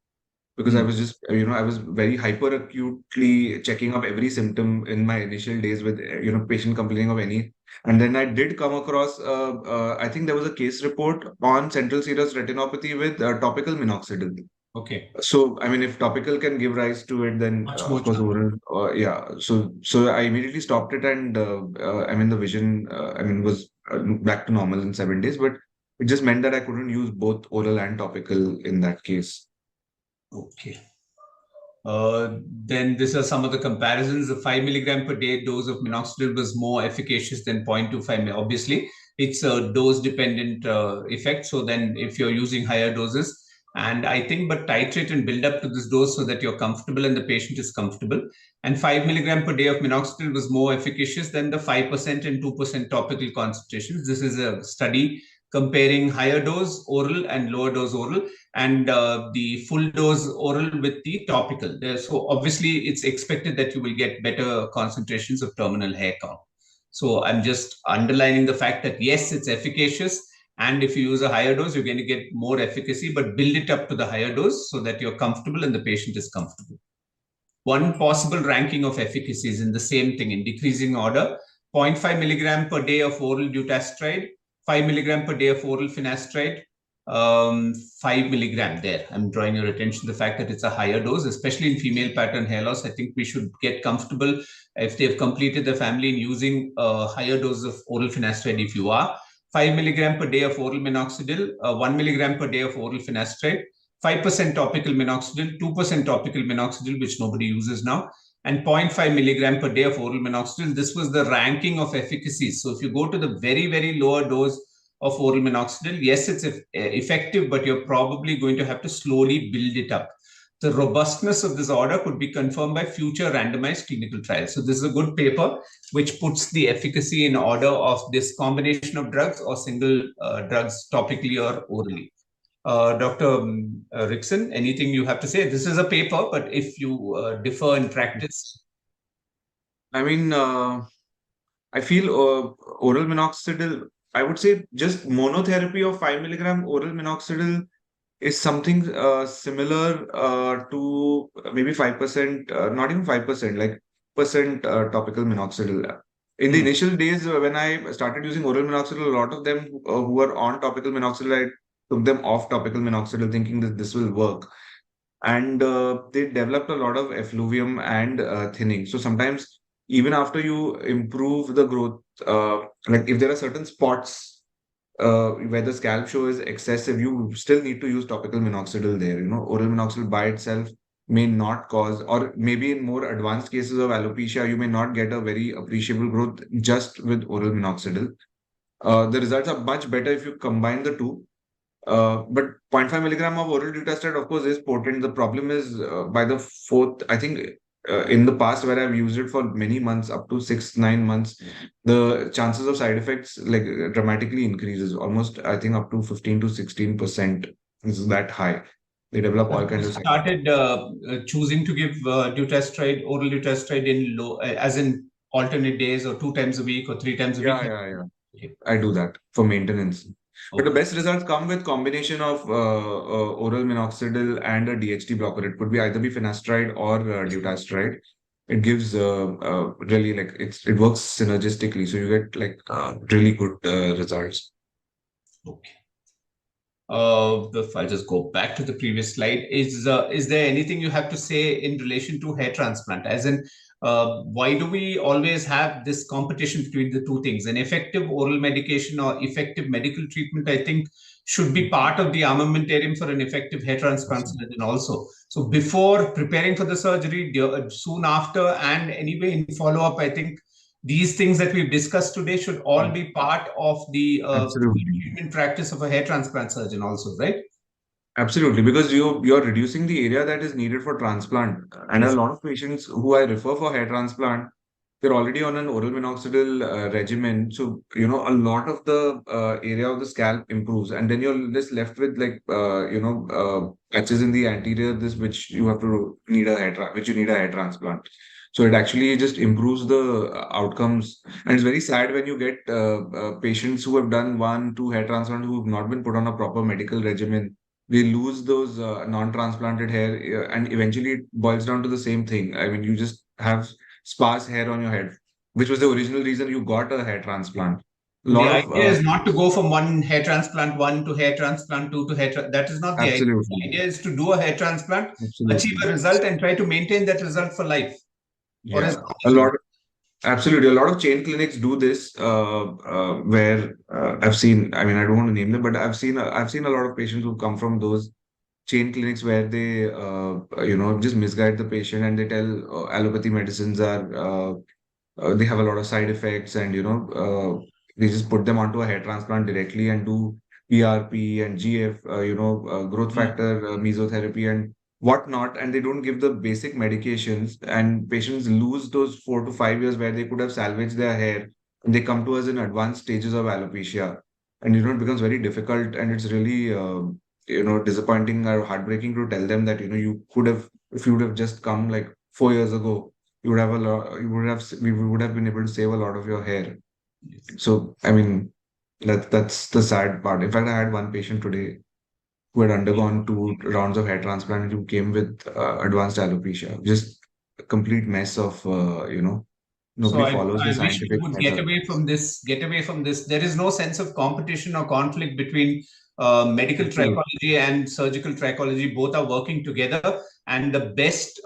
because I was just I was very hyper acutely checking up every symptom in my initial days with patient complaining of any, and then I did come across I think there was a case report on central serous retinopathy with topical minoxidil. Okay. So, I mean, if topical can give rise to it, then Much of more course chance. oral. Yeah. So I immediately stopped it, and I mean, the vision, I mean, was back to normal in 7 days. But it just meant that I couldn't use both oral and topical in that case. Okay. Then these are some of the comparisons. The 5 milligram per day dose of minoxidil was more efficacious than 0.25. Obviously, it's a dose-dependent effect. So then if you're using higher doses, and I think, but titrate and build up to this dose so that you're comfortable and the patient is comfortable. And 5 milligram per day of minoxidil was more efficacious than the 5% and 2% topical concentrations. This is a study comparing higher dose oral and lower dose oral, and the full dose oral with the topical. So obviously it's expected that you will get better concentrations of terminal hair count. So I'm just underlining the fact that yes, it's efficacious. And if you use a higher dose, you're going to get more efficacy, but build it up to the higher dose so that you're comfortable and the patient is comfortable. One possible ranking of efficacies in the same thing in decreasing order: 0.5 milligram per day of oral dutasteride, 5 milligram per day of oral finasteride, 5 milligram there. I'm drawing your attention to the fact that it's a higher dose, especially in female pattern hair loss. I think we should get comfortable if they've completed the family in using a higher dose of oral finasteride. If you are 5 milligram per day of oral minoxidil, 1 milligram per day of oral finasteride, 5% topical minoxidil, 2% topical minoxidil, which nobody uses now, and 0.5 milligram per day of oral minoxidil. This was the ranking of efficacies. So if you go to the very, very lower dose of oral minoxidil, yes, it's effective, but you're probably going to have to slowly build it up. The robustness of this order could be confirmed by future randomized clinical trials. So this is a good paper which puts the efficacy in order of this combination of drugs or single drugs topically or orally. Dr. Rickson, anything you have to say? This is a paper, but if you differ in practice. I mean, I feel oral minoxidil, I would say just monotherapy of 5 milligram oral minoxidil is something similar to maybe 5%, not even 5%, like percent topical minoxidil. In the initial days when I started using oral minoxidil, a lot of them who were on topical minoxidil, I took them off topical minoxidil thinking that this will work. And they developed a lot of effluvium and thinning. So sometimes even after you improve the growth, like if there are certain spots where the scalp show is excessive, you still need to use topical minoxidil there. Oral minoxidil by itself may not cause, or maybe in more advanced cases of alopecia, you may not get a very appreciable growth just with oral minoxidil. The results are much better if you combine the two. But 0.5 milligram of oral dutasteride, of course, is potent. The problem is by the fourth, I think in the past where I've used it for many months, up to 6-9 months, the chances of side effects like dramatically increases. Almost, I think, up to 15 to 16% is that high. They develop all kinds of. Started choosing to give dutasteride, oral dutasteride in low, as in alternate days or 2 times a week or 3 times a week. Yeah. Okay. I do that for maintenance. But the best results come with combination of oral minoxidil and a DHT blocker. It could be either be finasteride or dutasteride. It gives really like it works synergistically, so you get like really good results. Okay. I'll just go back to the previous slide. Is there anything you have to say in relation to hair transplant? As in, why do we always have this competition between the two things? An effective oral medication or effective medical treatment, I think, should be part of the armamentarium for an effective hair transplant surgeon also. So before preparing for the surgery, soon after, and anyway in follow-up, I think these things that we've discussed today should all be part of the treatment practice of a hair transplant surgeon also, right? Absolutely, because you're reducing the area that is needed for transplant. And a Yes. lot of patients who I refer for hair transplant, they're already on an oral minoxidil regimen. So, a lot of the area of the scalp improves. And then you're just left with like, patches in the anterior, this which you have to need a which you need a hair transplant. So it actually just improves the outcomes. And it's very sad when you get patients who have done 1, 2 hair transplants who have not been put on a proper medical regimen. They lose those non-transplanted hair, and eventually it boils down to the same thing. I mean, you just have sparse hair on your head, which was the original reason you got a hair transplant. A The lot of idea is not to go from one hair transplant one to hair transplant two to that is not the idea. absolutely, The idea is to do a hair transplant, achieve absolutely, a result, and try to maintain that result for life or as yeah, long a as you lot. Absolutely. A lot of chain clinics do this, where I've seen, I mean, I don't want to name them, but I've seen a lot of patients who come from those chain clinics where they, just misguide the patient and they tell allopathy medicines are, they have a lot of side effects, and they just put them onto a hair transplant directly and do PRP and GF, growth Mm. factor mesotherapy and whatnot, and they don't give the basic medications, and patients lose those 4 to 5 years where they could have salvaged their hair, and they come to us in advanced stages of alopecia, and it becomes very difficult, and it's really disappointing or heartbreaking to tell them that you could have, if you would have just come like 4 years ago, you would have a lot, we would have been able to save a lot of your hair. Yes. So I mean, that's the sad part. In fact, I had one patient today who had undergone 2 rounds of hair transplant and who came with advanced alopecia. Just a complete mess of So nobody follows the I wish we scientific would get method. away from this. Get away from this. There is no sense of competition or conflict between medical Absolutely. trichology and surgical trichology. Both are working together, and the best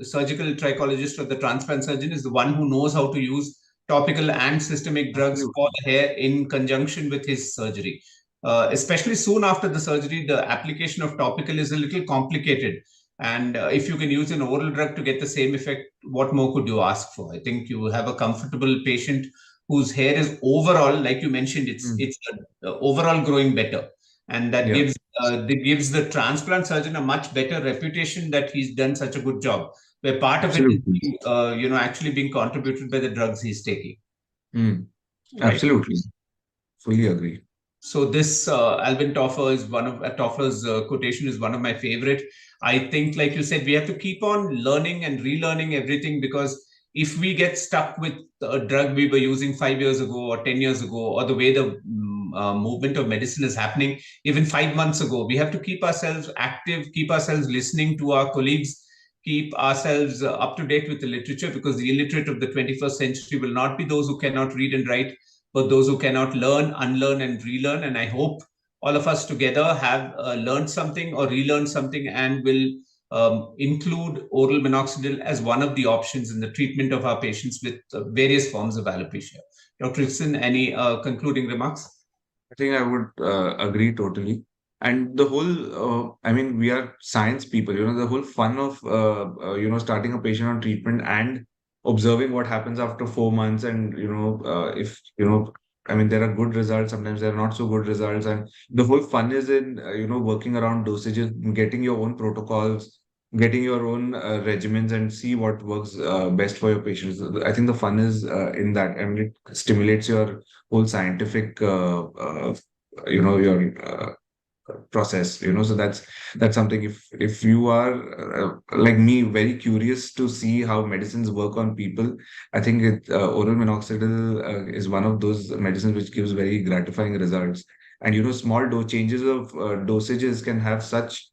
surgical trichologist or the transplant surgeon is the one who knows how to use topical and systemic drugs for Absolutely. the hair in conjunction with his surgery. Especially soon after the surgery, the application of topical is a little complicated. And if you can use an oral drug to get the same effect, what more could you ask for? I think you have a comfortable patient whose hair is overall, like you mentioned, it's overall growing better, and Yeah. that gives the transplant surgeon a much better reputation that he's done such a good job. Where part of it is, Absolutely. actually being contributed by the drugs he's taking, Mm. right? Absolutely. Fully agree. So this Alvin Toffler is one of Toffler's quotation is one of my favorite. I think, like you said, we have to keep on learning and relearning everything, because if we get stuck with a drug we were using 5 years ago or 10 years ago, or the way the movement of medicine is happening even 5 months ago, we have to keep ourselves active, keep ourselves listening to our colleagues, keep ourselves up to date with the literature, because the illiterate of the 21st century will not be those who cannot read and write, but those who cannot learn, unlearn, and relearn. And I hope all of us together have learned something or relearned something, and will include oral minoxidil as one of the options in the treatment of our patients with various forms of alopecia. Dr. Richardson, any concluding remarks? I think I would agree totally. And the whole, I mean, we are science people, the whole fun of, starting a patient on treatment and observing what happens after 4 months. And, if, I mean, there are good results, sometimes there are not so good results. And the whole fun is in, working around dosages, getting your own protocols, getting your own regimens and see what works best for your patients. I think the fun is in that. I mean, it stimulates your whole scientific your process, so that's something. If you are like me, very curious to see how medicines work on people, I think oral minoxidil is one of those medicines which gives very gratifying results. And small changes of dosages can have such,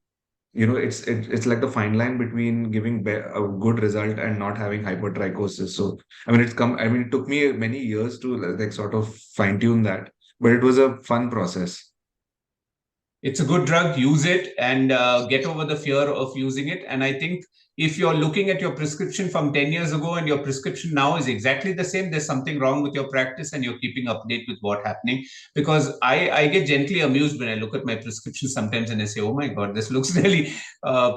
it's like the fine line between giving a good result and not having hypertrichosis. So I mean, it took me many years to like sort of fine tune that, but it was a fun process. It's a good drug. Use it and get over the fear of using it. And I think if you're looking at your prescription from 10 years ago and your prescription now is exactly the same, there's something wrong with your practice, and you're keeping update with what's happening. Because I get gently amused when I look at my prescription sometimes and I say, oh my God, this looks really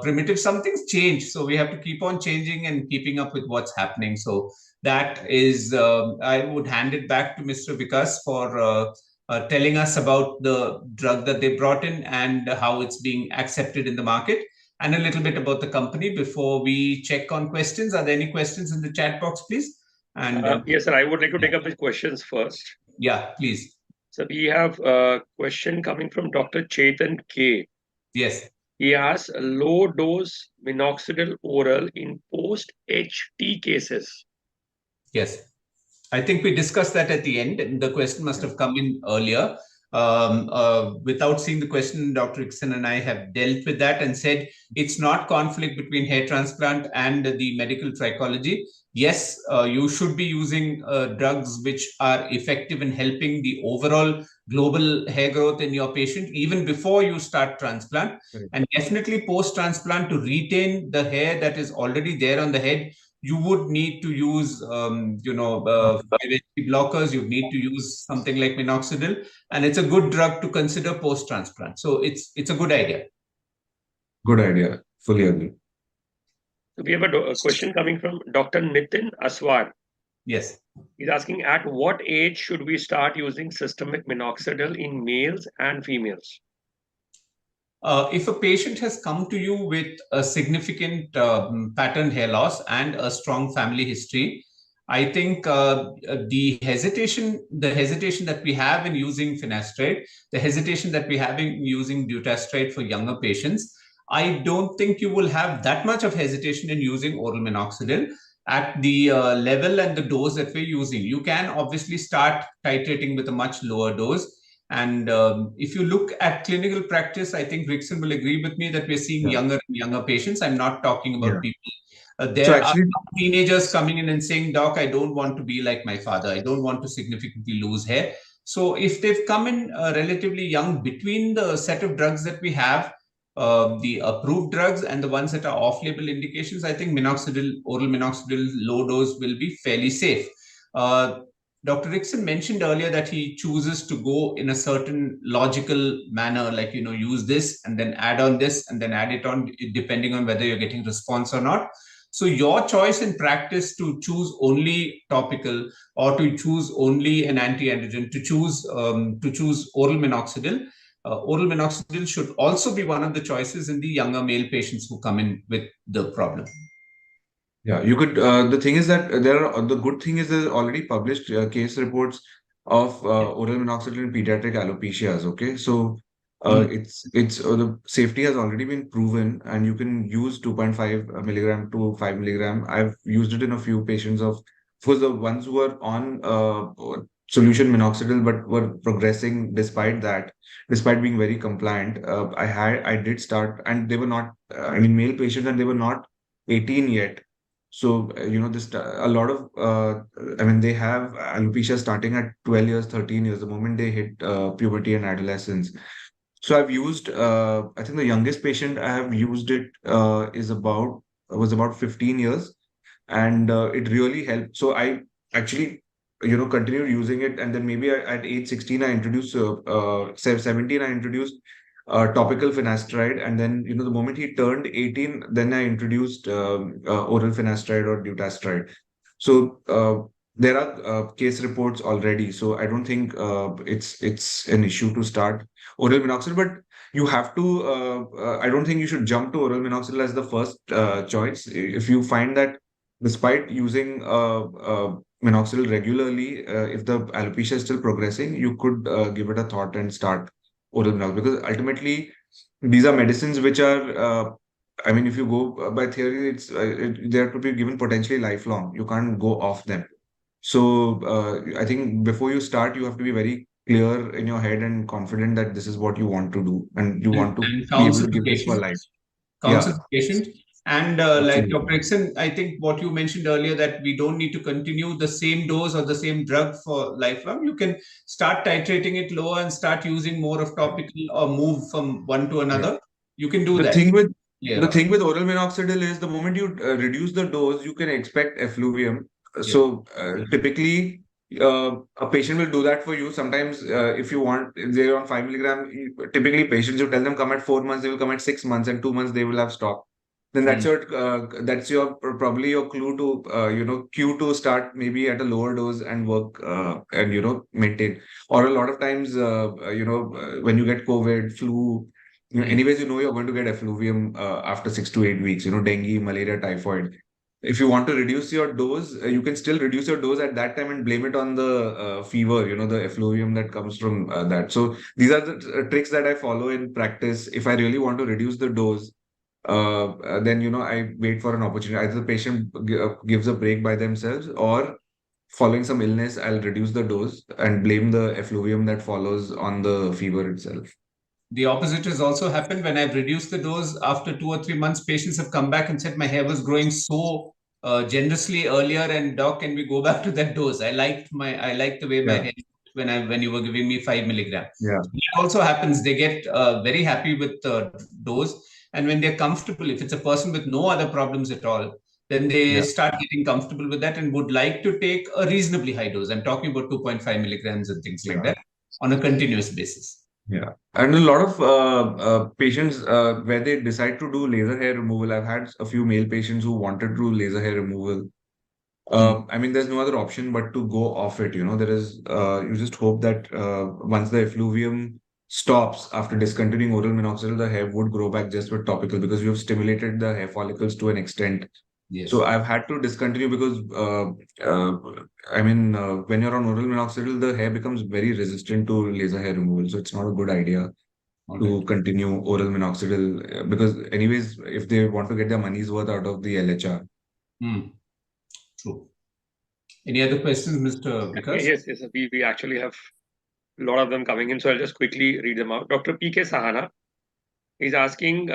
primitive. Something's changed. So we have to keep on changing and keeping up with what's happening. So that is, I would hand it back to Mr. Vikas for telling us about the drug that they brought in and how it's being accepted in the market, and a little bit about the company before we check on questions. Are there any questions in the chat box, please? And Yes, sir. I would like to take up the questions first. yeah, please. So we have a question coming from Dr. Chetan K. Yes. He asks, low dose minoxidil oral in post HT cases. Yes. I think we discussed that at the end, and the question must have come in earlier. Without seeing the question, Dr. Ixon and I have dealt with that and said it's not conflict between hair transplant and the medical trichology. Yes, you should be using drugs which are effective in helping the overall global hair growth in your patient even before you start transplant. Right. And definitely post-transplant, to retain the hair that is already there on the head, you would need to use, 5-HT blockers. You need to use something like minoxidil, and it's a good drug to consider post-transplant. So it's a good idea. Good idea. Fully agree. So we have a question coming from Dr. Nitin Aswar. Yes. He's asking, at what age should we start using systemic minoxidil in males and females? If a patient has come to you with a significant pattern hair loss and a strong family history, I think the hesitation that we have in using finasteride, the hesitation that we have in using dutasteride for younger patients, I don't think you will have that much of hesitation in using oral minoxidil at the level and the dose that we're using. You can obviously start titrating with a much lower dose. And if you look at clinical practice, I think Rickson will agree with me that we're seeing younger and younger patients. I'm not talking about people. There are teenagers coming in and saying, Doc, I don't want to be like my father. I don't want to significantly lose hair. So if they've come in relatively young, between the set of drugs that we have, the approved drugs and the ones that are off-label indications, I think oral minoxidil low dose will be fairly safe. Dr. Rickson mentioned earlier that he chooses to go in a certain logical manner, like, use this and then add on this and then add it on, depending on whether you're getting response or not. So your choice in practice to choose only topical or to choose only an anti-androgen, to choose oral minoxidil. Oral minoxidil should also be one of the choices in the younger male patients who come in with the problem. Yeah, you could. The thing is that the good thing is there's already published case reports of oral minoxidil in pediatric alopecias. Okay, so the safety has already been proven, and you can use 2.5 milligram to 5 milligram. I've used it in a few patients for the ones who were on solution minoxidil but were progressing despite being very compliant. I did start, and they were not. Male patients, and they were not 18 yet. So, a lot of, they have alopecia starting at 12 years, 13 years, the moment they hit puberty and adolescence. So I've used, I think the youngest patient I have used it was about 15 years, and it really helped. So I actually, continued using it. And then maybe at age 16, I introduced, 17, I introduced topical finasteride, and then the moment he turned 18, then I introduced oral finasteride or dutasteride. So there are case reports already, so I don't think it's an issue to start oral minoxidil. But you have to. I don't think you should jump to oral minoxidil as the first choice. If you find that despite using minoxidil regularly, if the alopecia is still progressing, you could give it a thought and start oral minoxidil, because ultimately these are medicines which are if you go by theory, they are to be given potentially lifelong. You can't go off them. So I think before you start, you have to be very clear in your head and confident that this is what you want to do, and you want to be able to give this for life. Counsel the patient. And like Dr. Rickson, I think what you mentioned earlier, that we don't need to continue the same dose or the same drug for lifelong. You can start titrating it lower and start using more of topical, or move from one to another. You can do that. The thing with oral minoxidil is the moment you reduce the dose, you can expect effluvium. So typically, a patient will do that for you. Sometimes, if they're on 5 milligram, typically patients, you tell them come at 4 months, they will come at 6 months, and 2 months they will have stopped. then that's your probably your clue to cue to start maybe at a lower dose and work and maintain. Or a lot of times when you get COVID, flu, anyways you're going to get effluvium after 6 to 8 weeks. Dengue, malaria, typhoid. If you want to reduce your dose, you can still reduce your dose at that time and blame it on the fever, the effluvium that comes from that. So these are the tricks that I follow in practice. If I really want to reduce the dose, then I wait for an opportunity. Either the patient gives a break by themselves, or following some illness, I'll reduce the dose and blame the effluvium that follows on the fever itself. The opposite has also happened. When I've reduced the dose, after 2 or 3 months, patients have come back and said my hair was growing so generously earlier, and doc, can we go back to that dose? I liked the way my hair when you were giving me 5 milligrams. Yeah. So that also happens. They get very happy with the dose, and when they're comfortable, if it's a person with no other problems at all, then they start getting comfortable with that and would like to take a reasonably high dose. I'm talking about 2.5 milligrams and things like that on a continuous basis. Yeah. And a lot of patients, where they decide to do laser hair removal, I've had a few male patients who wanted to do laser hair removal. I mean, there's no other option but to go off it. There is, you just hope that once the effluvium stops after discontinuing oral minoxidil, the hair would grow back just with topical, because you have stimulated the hair follicles to an extent. Yes. So I've had to discontinue because, when you're on oral minoxidil, the hair becomes very resistant to laser hair removal. So it's not a good idea to continue oral minoxidil, because anyways, if they want to get their money's worth out of the LHR. True. Any other questions, Mr. Vikas? Yes. We actually have a lot of them coming in, so I'll just quickly read them out. Dr. P.K. Sahana is asking,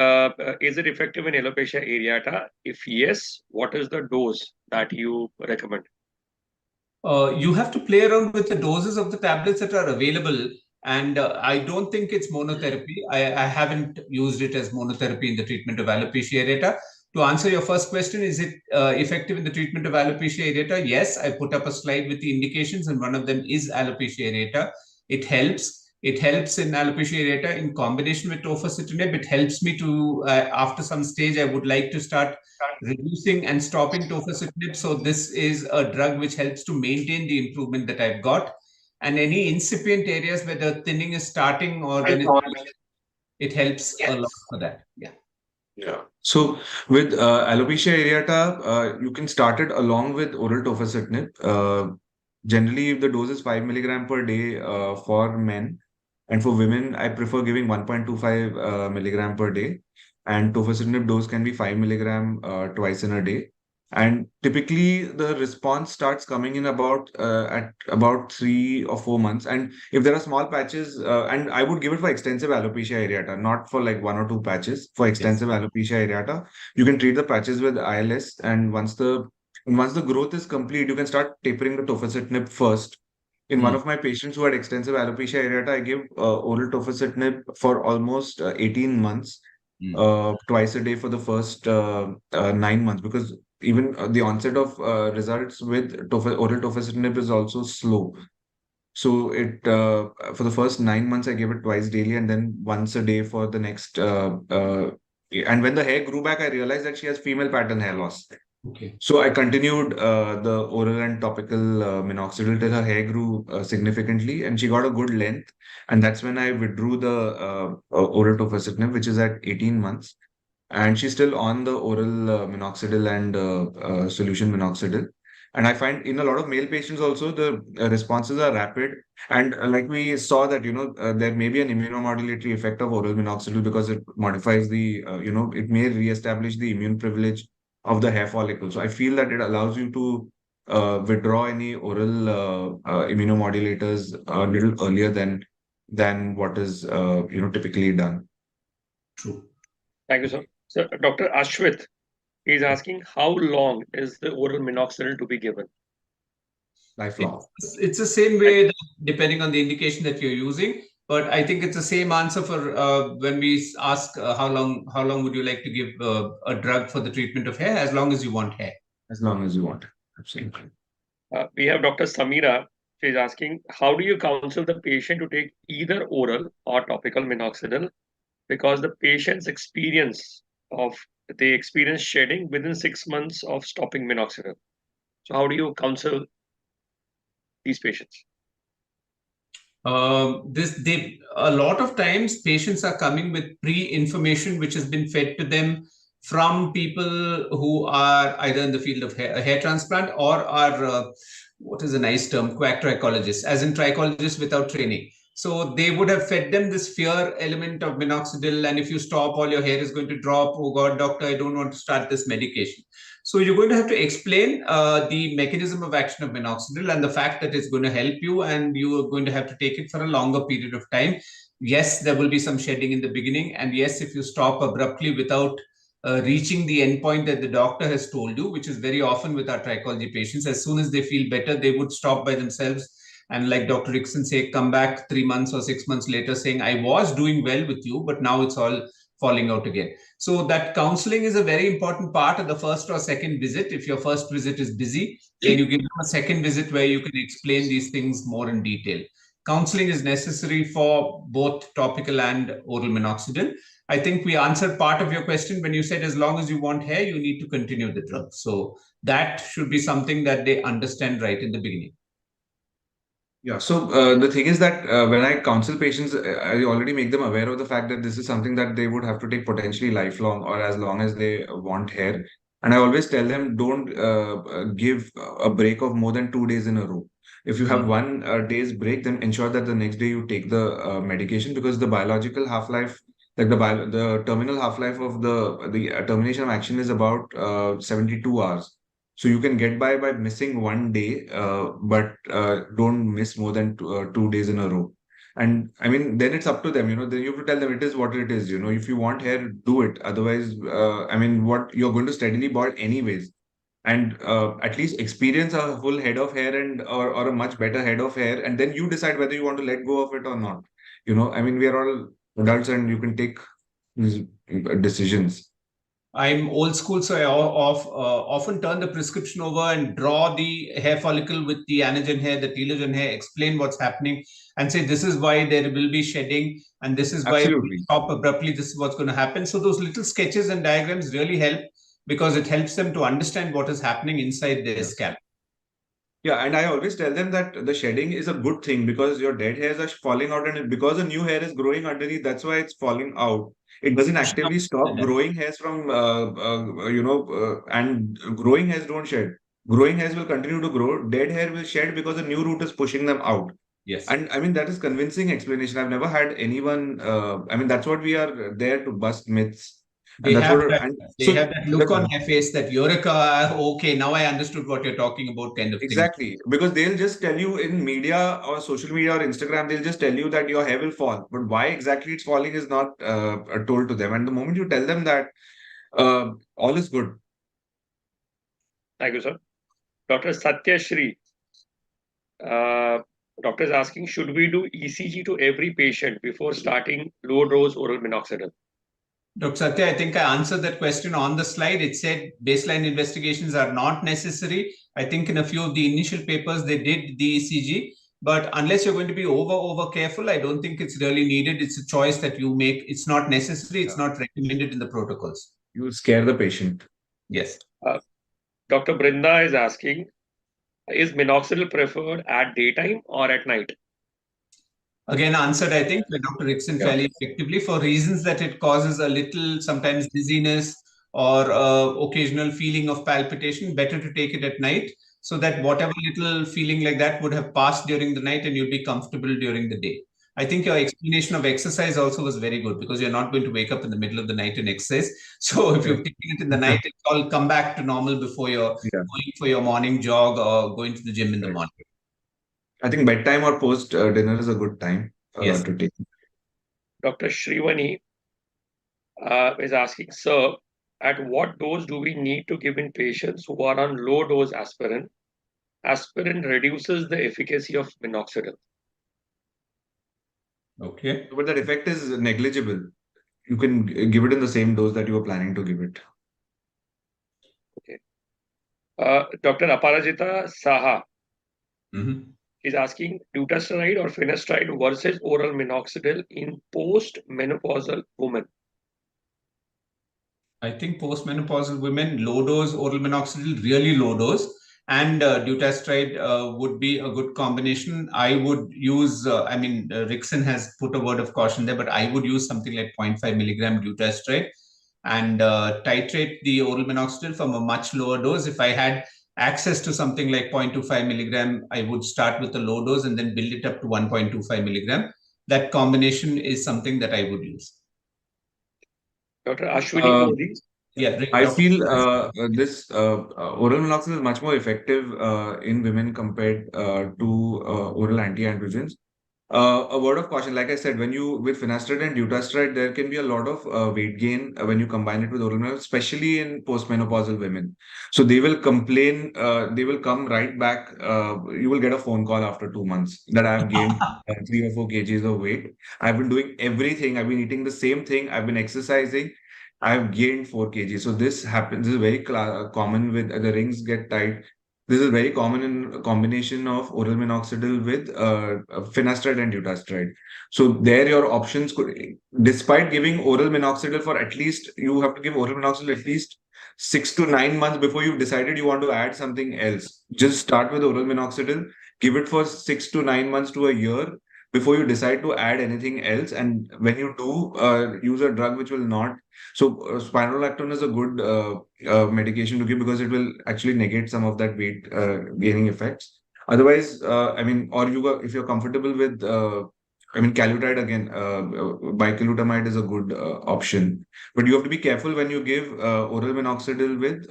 is it effective in alopecia areata? If yes, what is the dose that you recommend? You have to play around with the doses of the tablets that are available. And I don't think it's monotherapy. I haven't used it as monotherapy in the treatment of alopecia areata. To answer your first question, is it effective in the treatment of alopecia areata? Yes, I put up a slide with the indications, and one of them is alopecia areata. It helps. It helps in alopecia areata in combination with tofacitinib. It helps me to, after some stage, I would like to start reducing and stopping tofacitinib. So this is a drug which helps to maintain the improvement that I've got. And any incipient areas where the thinning is starting, or it helps a lot for that. Yeah. So with alopecia areata, you can start it along with oral tofacitinib. Generally, the dose is 5 milligram per day for men, and for women, I prefer giving 1.25 milligram per day. And tofacitinib dose can be 5 milligram twice in a day. And typically, the response starts coming in at about 3 or 4 months. And if there are small patches, and I would give it for extensive alopecia areata, not for like 1 or 2 patches. For extensive alopecia areata, you can treat the patches with ILS, and once the growth is complete, you can start tapering the tofacitinib first. In one of my patients who had extensive alopecia areata, I gave oral tofacitinib for almost 18 months, twice a day for the first 9 months, because even the onset of results with oral tofacitinib is also slow. So for the first 9 months, I gave it twice daily, and then once a day for the next. And when the hair grew back, I realized that she has female pattern hair loss. Okay. So I continued the oral and topical minoxidil till her hair grew significantly, and she got a good length. And that's when I withdrew the oral tofacitinib, which is at 18 months. And she's still on the oral minoxidil and solution minoxidil. And I find in a lot of male patients also, the responses are rapid. And like we saw that, there may be an immunomodulatory effect of oral minoxidil, because it modifies it may reestablish the immune privilege of the hair follicle. So I feel that it allows you to withdraw any oral immunomodulators a little earlier than what is typically done. True. Thank you, sir. So Dr. Ashwit is asking, how long is the oral minoxidil to be given? Lifelong. It's the same way, depending on the indication that you're using. But I think it's the same answer for when we ask how long would you like to give a drug for the treatment of hair? As long as you want hair. As long as you want. Absolutely. We have Dr. Samira. She is asking, how do you counsel the patient to take either oral or topical minoxidil? Because the patient's experience of they experience shedding within 6 months of stopping minoxidil. So how do you counsel these patients? A lot of times patients are coming with pre-information which has been fed to them from people who are either in the field of hair transplant or are what is a nice term, quack trichologists, as in trichologists without training. So they would have fed them this fear element of minoxidil, and if you stop, all your hair is going to drop. Oh God, doctor, I don't want to start this medication. So you're going to have to explain the mechanism of action of minoxidil and the fact that it's going to help you, and you are going to have to take it for a longer period of time. Yes, there will be some shedding in the beginning, and yes, if you stop abruptly without reaching the endpoint that the doctor has told you, which is very often with our trichology patients, as soon as they feel better, they would stop by themselves. And like Dr. Rickson say, come back 3 months or 6 months later saying, I was doing well with you, but now it's all falling out again. So that counseling is a very important part of the first or second visit. If your first visit is busy, then you give them a second visit where you can explain these things more in detail. Counseling is necessary for both topical and oral minoxidil. I think we answered part of your question when you said as long as you want hair, you need to continue the drug. So that should be something that they understand right in the beginning. Yeah. So the thing is that when I counsel patients, I already make them aware of the fact that this is something that they would have to take potentially lifelong or as long as they want hair. And I always tell them don't give a break of more than 2 days in a row. If you have 1 day's break, then ensure that the next day you take the medication, because the biological half-life, like the terminal half-life of the termination of action is about 72 hours. So you can get by missing 1 day, but don't miss more than 2 days in a row. And I mean, then it's up to them. Then you have to tell them it is what it is. If you want hair, do it. Otherwise, I mean, what you're going to steadily bald anyways. And at least experience a full head of hair or a much better head of hair, and then you decide whether you want to let go of it or not. I mean, we are all adults, and you can take these decisions. I'm old school, so I often turn the prescription over and draw the hair follicle with the anagen hair, the telogen hair, explain what's happening, and say this is why there will be shedding, and this is why we stop abruptly, this is what's going to happen. So those little sketches and diagrams really help, because it helps them to understand what is happening inside their scalp. Yeah, and I always tell them that the shedding is a good thing, because your dead hairs are falling out, and because a new hair is growing underneath, that's why it's falling out. It doesn't actively stop growing hairs from, and growing hairs don't shed. Growing hairs will continue to grow. Dead hair will shed because a new root is pushing them out. Yes. And I mean, that is convincing explanation. I've never had anyone, I mean, that's what we are there to bust myths. They have that look on their face that Eureka, okay, now I understood what you're talking about, kind of thing. Exactly. Because they'll just tell you in media or social media or Instagram, they'll just tell you that your hair will fall. But why exactly it's falling is not told to them. And the moment you tell them that, all is good. Thank you, sir. Dr. Satya Shri, doctor is asking, should we do ECG to every patient before starting low-dose oral minoxidil? Dr. Satya, I think I answered that question on the slide. It said baseline investigations are not necessary. I think in a few of the initial papers, they did the ECG. But unless you're going to be over careful, I don't think it's really needed. It's a choice that you make. It's not necessary. It's not recommended in the protocols. You will scare the patient. Yes. Dr. Brinda is asking, is minoxidil preferred at daytime or at night? Again, answered, I think, by Dr. Rickson fairly effectively, for reasons that it causes a little, sometimes dizziness or occasional feeling of palpitation. Better to take it at night, so that whatever little feeling like that would have passed during the night and you'll be comfortable during the day. I think your explanation of exercise also was very good, because you're not going to wake up in the middle of the night and exercise. So if you're taking it in the night, it's all come back to normal before you're going for your morning jog or going to the gym in the morning. I think bedtime or post dinner is a good time to take. Dr. Shrivani is asking, sir, at what dose do we need to give in patients who are on low dose aspirin? Aspirin reduces the efficacy of minoxidil. Okay. But that effect is negligible. You can give it in the same dose that you were planning to give it. Okay. Dr. Aparajita Saha is asking, dutasteride or finasteride versus oral minoxidil in post-menopausal women. I think postmenopausal women, low dose oral minoxidil, really low dose, and dutasteride would be a good combination. I would use, Rixon has put a word of caution there, but I would use something like 0.5 milligram dutasteride and titrate the oral minoxidil from a much lower dose. If I had access to something like 0.25 milligram, I would start with a low dose and then build it up to 1.25 milligram. That combination is something that I would use. Dr. Ashwini Modi. Yeah, I feel this oral minoxidil is much more effective in women compared to oral anti-androgens. A word of caution, like I said, when you with finasteride and dutasteride, there can be a lot of weight gain when you combine it with oral minoxidil, especially in postmenopausal women. So they will complain, they will come right back. You will get a phone call after 2 months that I have gained 3 or 4 kgs of weight. I've been doing everything. I've been eating the same thing. I've been exercising. I've gained 4 kgs. So this happens. This is very common with the rings get tight. This is very common in combination of oral minoxidil with finasteride and dutasteride. So there your options could, despite giving oral minoxidil for at least, you have to give oral minoxidil at least 6 to 9 months before you've decided you want to add something else. Just start with oral minoxidil, give it for 6 to 9 months to a year before you decide to add anything else. And when you do use a drug which will not, so spironolactone is a good medication to give because it will actually negate some of that weight gaining effects. Otherwise, or if you're comfortable with, calutide again, bicalutamide is a good option. But you have to be careful when you give oral minoxidil with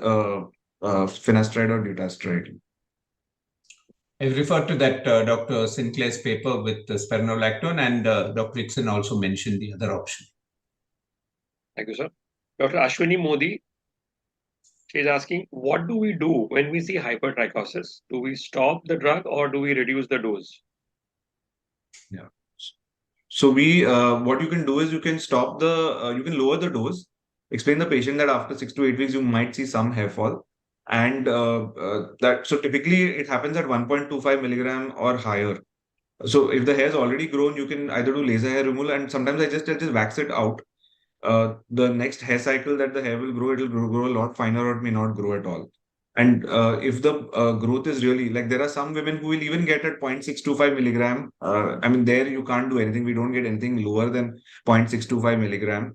finasteride or dutasteride. I've referred to that Dr. Sinclair's paper with the spironolactone, and Dr. Rixon also mentioned the other option. Thank you, sir. Dr. Ashwini Modi, she is asking, what do we do when we see hypertrichosis? Do we stop the drug or do we reduce the dose? Yeah. So what you can do is you can you can lower the dose. Explain the patient that after 6 to 8 weeks you might see some hair fall, and so typically it happens at 1.25 milligram or higher. So if the hair is already grown, you can either do laser hair removal, and sometimes I just wax it out. The next hair cycle that the hair will grow, it will grow a lot finer or it may not grow at all. And if the growth is really, like, there are some women who will even get at 0.625 milligram. There you can't do anything. We don't get anything lower than 0.625 milligram.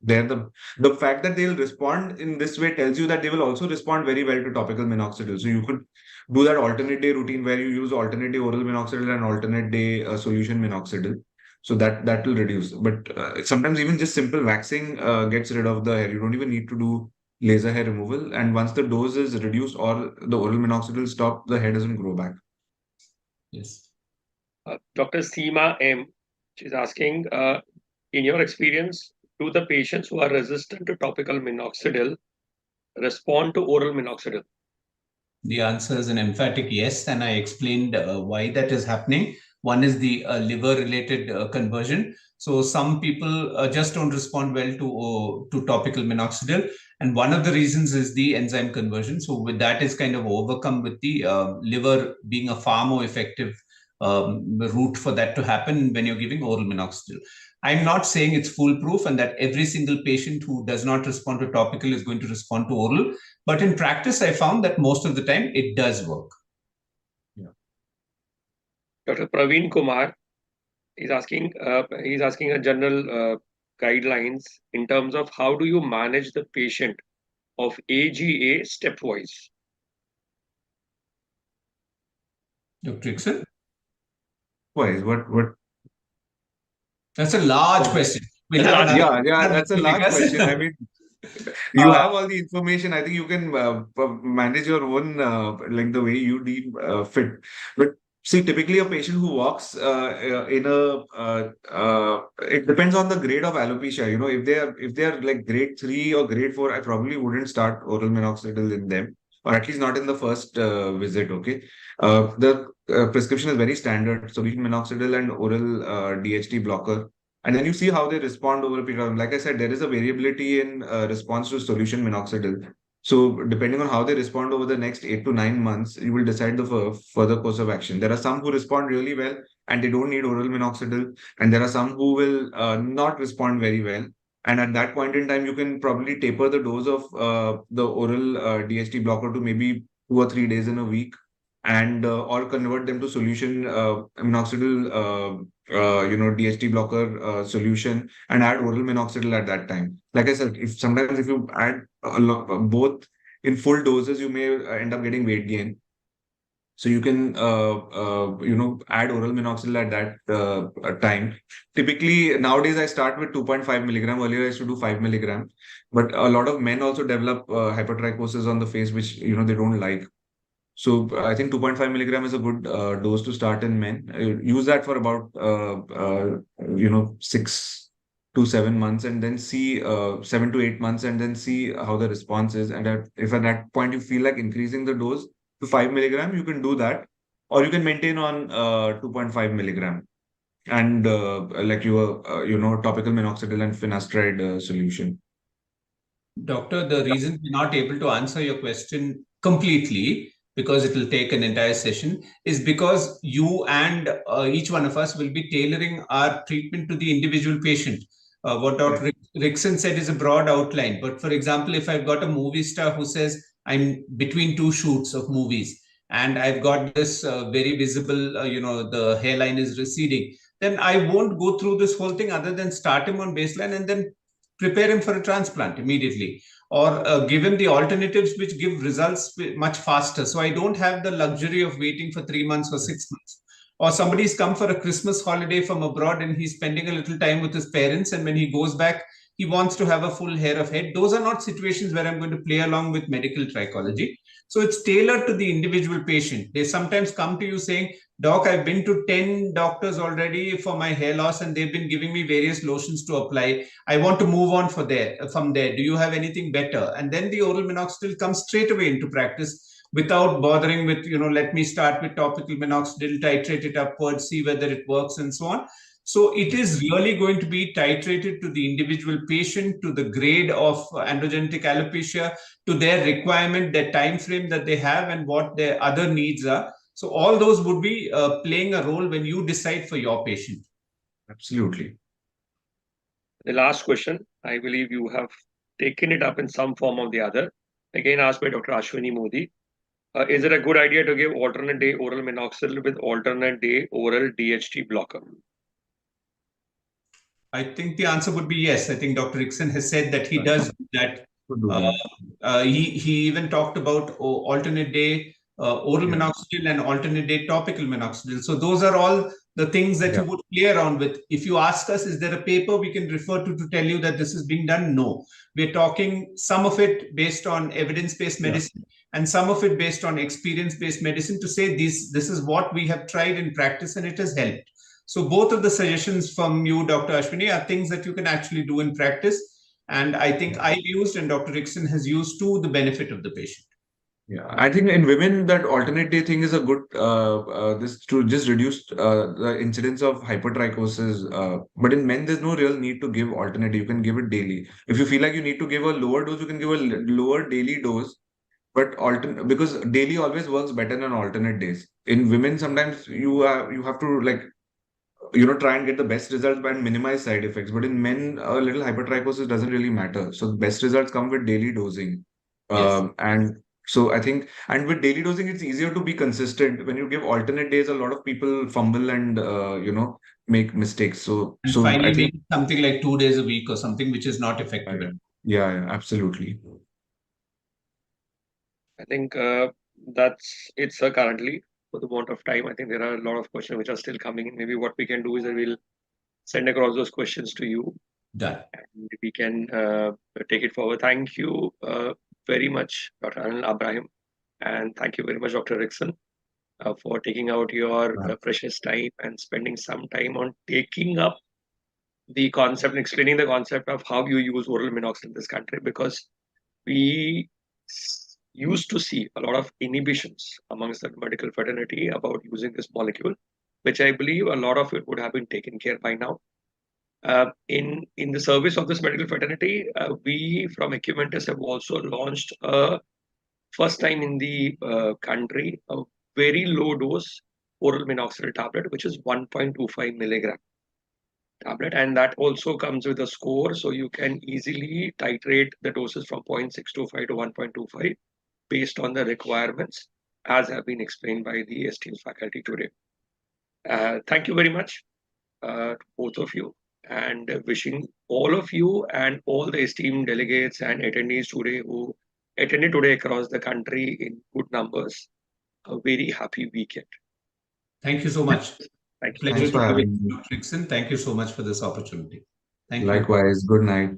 The fact that they'll respond in this way tells you that they will also respond very well to topical minoxidil. So you could do that alternate day routine where you use alternate day oral minoxidil and alternate day solution minoxidil. So that will reduce. But sometimes even just simple waxing gets rid of the hair. You don't even need to do laser hair removal. And once the dose is reduced or the oral minoxidil stop, the hair doesn't grow back. Yes. Dr. Seema M, she's asking, in your experience, do the patients who are resistant to topical minoxidil respond to oral minoxidil? The answer is an emphatic yes, and I explained why that is happening. One is the liver-related conversion. So some people just don't respond well to topical minoxidil, and one of the reasons is the enzyme conversion. So with that is kind of overcome with the liver being a far more effective route for that to happen when you're giving oral minoxidil. I'm not saying it's foolproof and that every single patient who does not respond to topical is going to respond to oral. But in practice, I found that most of the time it does work. Yeah. Dr. Praveen Kumar is asking, a general guidelines in terms of how do you manage the patient of AGA stepwise? Dr. Rixon? Why? What? That's a large question. We'll have That's a large question. You have all the information. I think you can manage your own like the way you deem fit. But see, typically a patient who walks it depends on the grade of alopecia. If they are like grade 3 or grade 4, I probably wouldn't start oral minoxidil in them, or at least not in the first visit. Okay, the prescription is very standard: solution minoxidil and oral DHT blocker. And then you see how they respond over a period of time. Like I said, there is a variability in response to solution minoxidil. So depending on how they respond over the next 8 to 9 months, you will decide the further course of action. There are some who respond really well and they don't need oral minoxidil. And there are some who will not respond very well And at that point in time, you can probably taper the dose of the oral DHT blocker to maybe 2 or 3 days in a week, and or convert them to solution minoxidil, DHT blocker solution, and add oral minoxidil at that time. Like I said, if sometimes if you add both in full doses, you may end up getting weight gain. So you can, add oral minoxidil at that time. Typically, nowadays I start with 2.5 milligram. Earlier I used to do 5 milligram. But a lot of men also develop hypertrichosis on the face, which, they don't like. So I think 2.5 milligram is a good dose to start in men. Use that for about, 6 to 7 months, and then see 7 to 8 months, and then see how the response is. And if at that point you feel like increasing the dose to 5 milligram, you can do that, or you can maintain on 2.5 milligram, and like your topical minoxidil and finasteride solution. Doctor, the reason we're not able to answer your question completely, because it will take an entire session, is because you and each one of us will be tailoring our treatment to the individual patient. What Dr. Rickson said is a broad outline. But for example, if I've got a movie star who says, I'm between two shoots of movies, and I've got this very visible, the hairline is receding, then I won't go through this whole thing other than start him on baseline and then prepare him for a transplant immediately, or give him the alternatives which give results much faster. So I don't have the luxury of waiting for 3 months or 6 months. Or somebody's come for a Christmas holiday from abroad and he's spending a little time with his parents, and when he goes back, he wants to have a full hair of head. Those are not situations where I'm going to play along with medical trichology. So it's tailored to the individual patient. They sometimes come to you saying, Doc, I've been to 10 doctors already for my hair loss, and they've been giving me various lotions to apply. I want to move on from there. Do you have anything better? And then the oral minoxidil comes straight away into practice without bothering with, let me start with topical minoxidil, titrate it upwards, see whether it works, and so on. So it is really going to be titrated to the individual patient, to the grade of androgenetic alopecia, to their requirement, their time frame that they have, and what their other needs are. So all those would be playing a role when you decide for your patient. Absolutely. The last question, I believe you have taken it up in some form or the other. Again, asked by Dr. Ashwini Modi. Is it a good idea to give alternate day oral minoxidil with alternate day oral DHT blocker? I think the answer would be yes. I think Dr. Rickson has said that he does that. He even talked about alternate day oral minoxidil and alternate day topical minoxidil. So those are all the things that you would play around with. If you ask us, is there a paper we can refer to tell you that this is being done? No. We're talking some of it based on evidence-based medicine and some of it based on experience-based medicine, to say this is what we have tried in practice and it has helped. So both of the suggestions from you, Dr. Ashwini, are things that you can actually do in practice. And I think I've used and Dr. Rickson has used to the benefit of the patient. Yeah, I think in women that alternate day thing is a good this to just reduce the incidence of hypertrichosis. But in men, there's no real need to give alternate day. You can give it daily. If you feel like you need to give a lower dose, you can give a lower daily dose. But because daily always works better than alternate days. In women, sometimes you have to try and get the best results by minimize side effects. But in men, a little hypertrichosis doesn't really matter. So the best results come with daily dosing. And so I think, and with daily dosing, it's easier to be consistent. When you give alternate days, a lot of people fumble and make mistakes. So finally, make something like 2 days a week or something which is not effective. Yeah, absolutely. I think that's it, sir, currently. For the amount of time, I think there are a lot of questions which are still coming in. Maybe what we can do is that we'll send across those questions to you. Done. And we can take it forward. Thank you very much, Dr. Anil Abraham. And thank you very much, Dr. Rickson, for taking out your precious time and spending some time on taking up the concept and explaining the concept of how you use oral minoxidil in this country, because we used to see a lot of inhibitions amongst the medical fraternity about using this molecule, which I believe a lot of it would have been taken care by now. In the service of this medical fraternity, we from Acumentis have also launched first time in the country a very low dose oral minoxidil tablet, which is 1.25 milligram. tablet, and that also comes with a score, so you can easily titrate the doses from 0.625 to 1.25 based on the requirements, as have been explained by the esteemed faculty today. Thank you very much to both of you, and wishing all of you and all the esteemed delegates and attendees today who attended today across the country in good numbers a very happy weekend. Thank you so much. Thank you. Pleasure Thanks to for be with having you, me. Dr. Dixon. Thank you so much for this opportunity. Thank you. Likewise. Good night.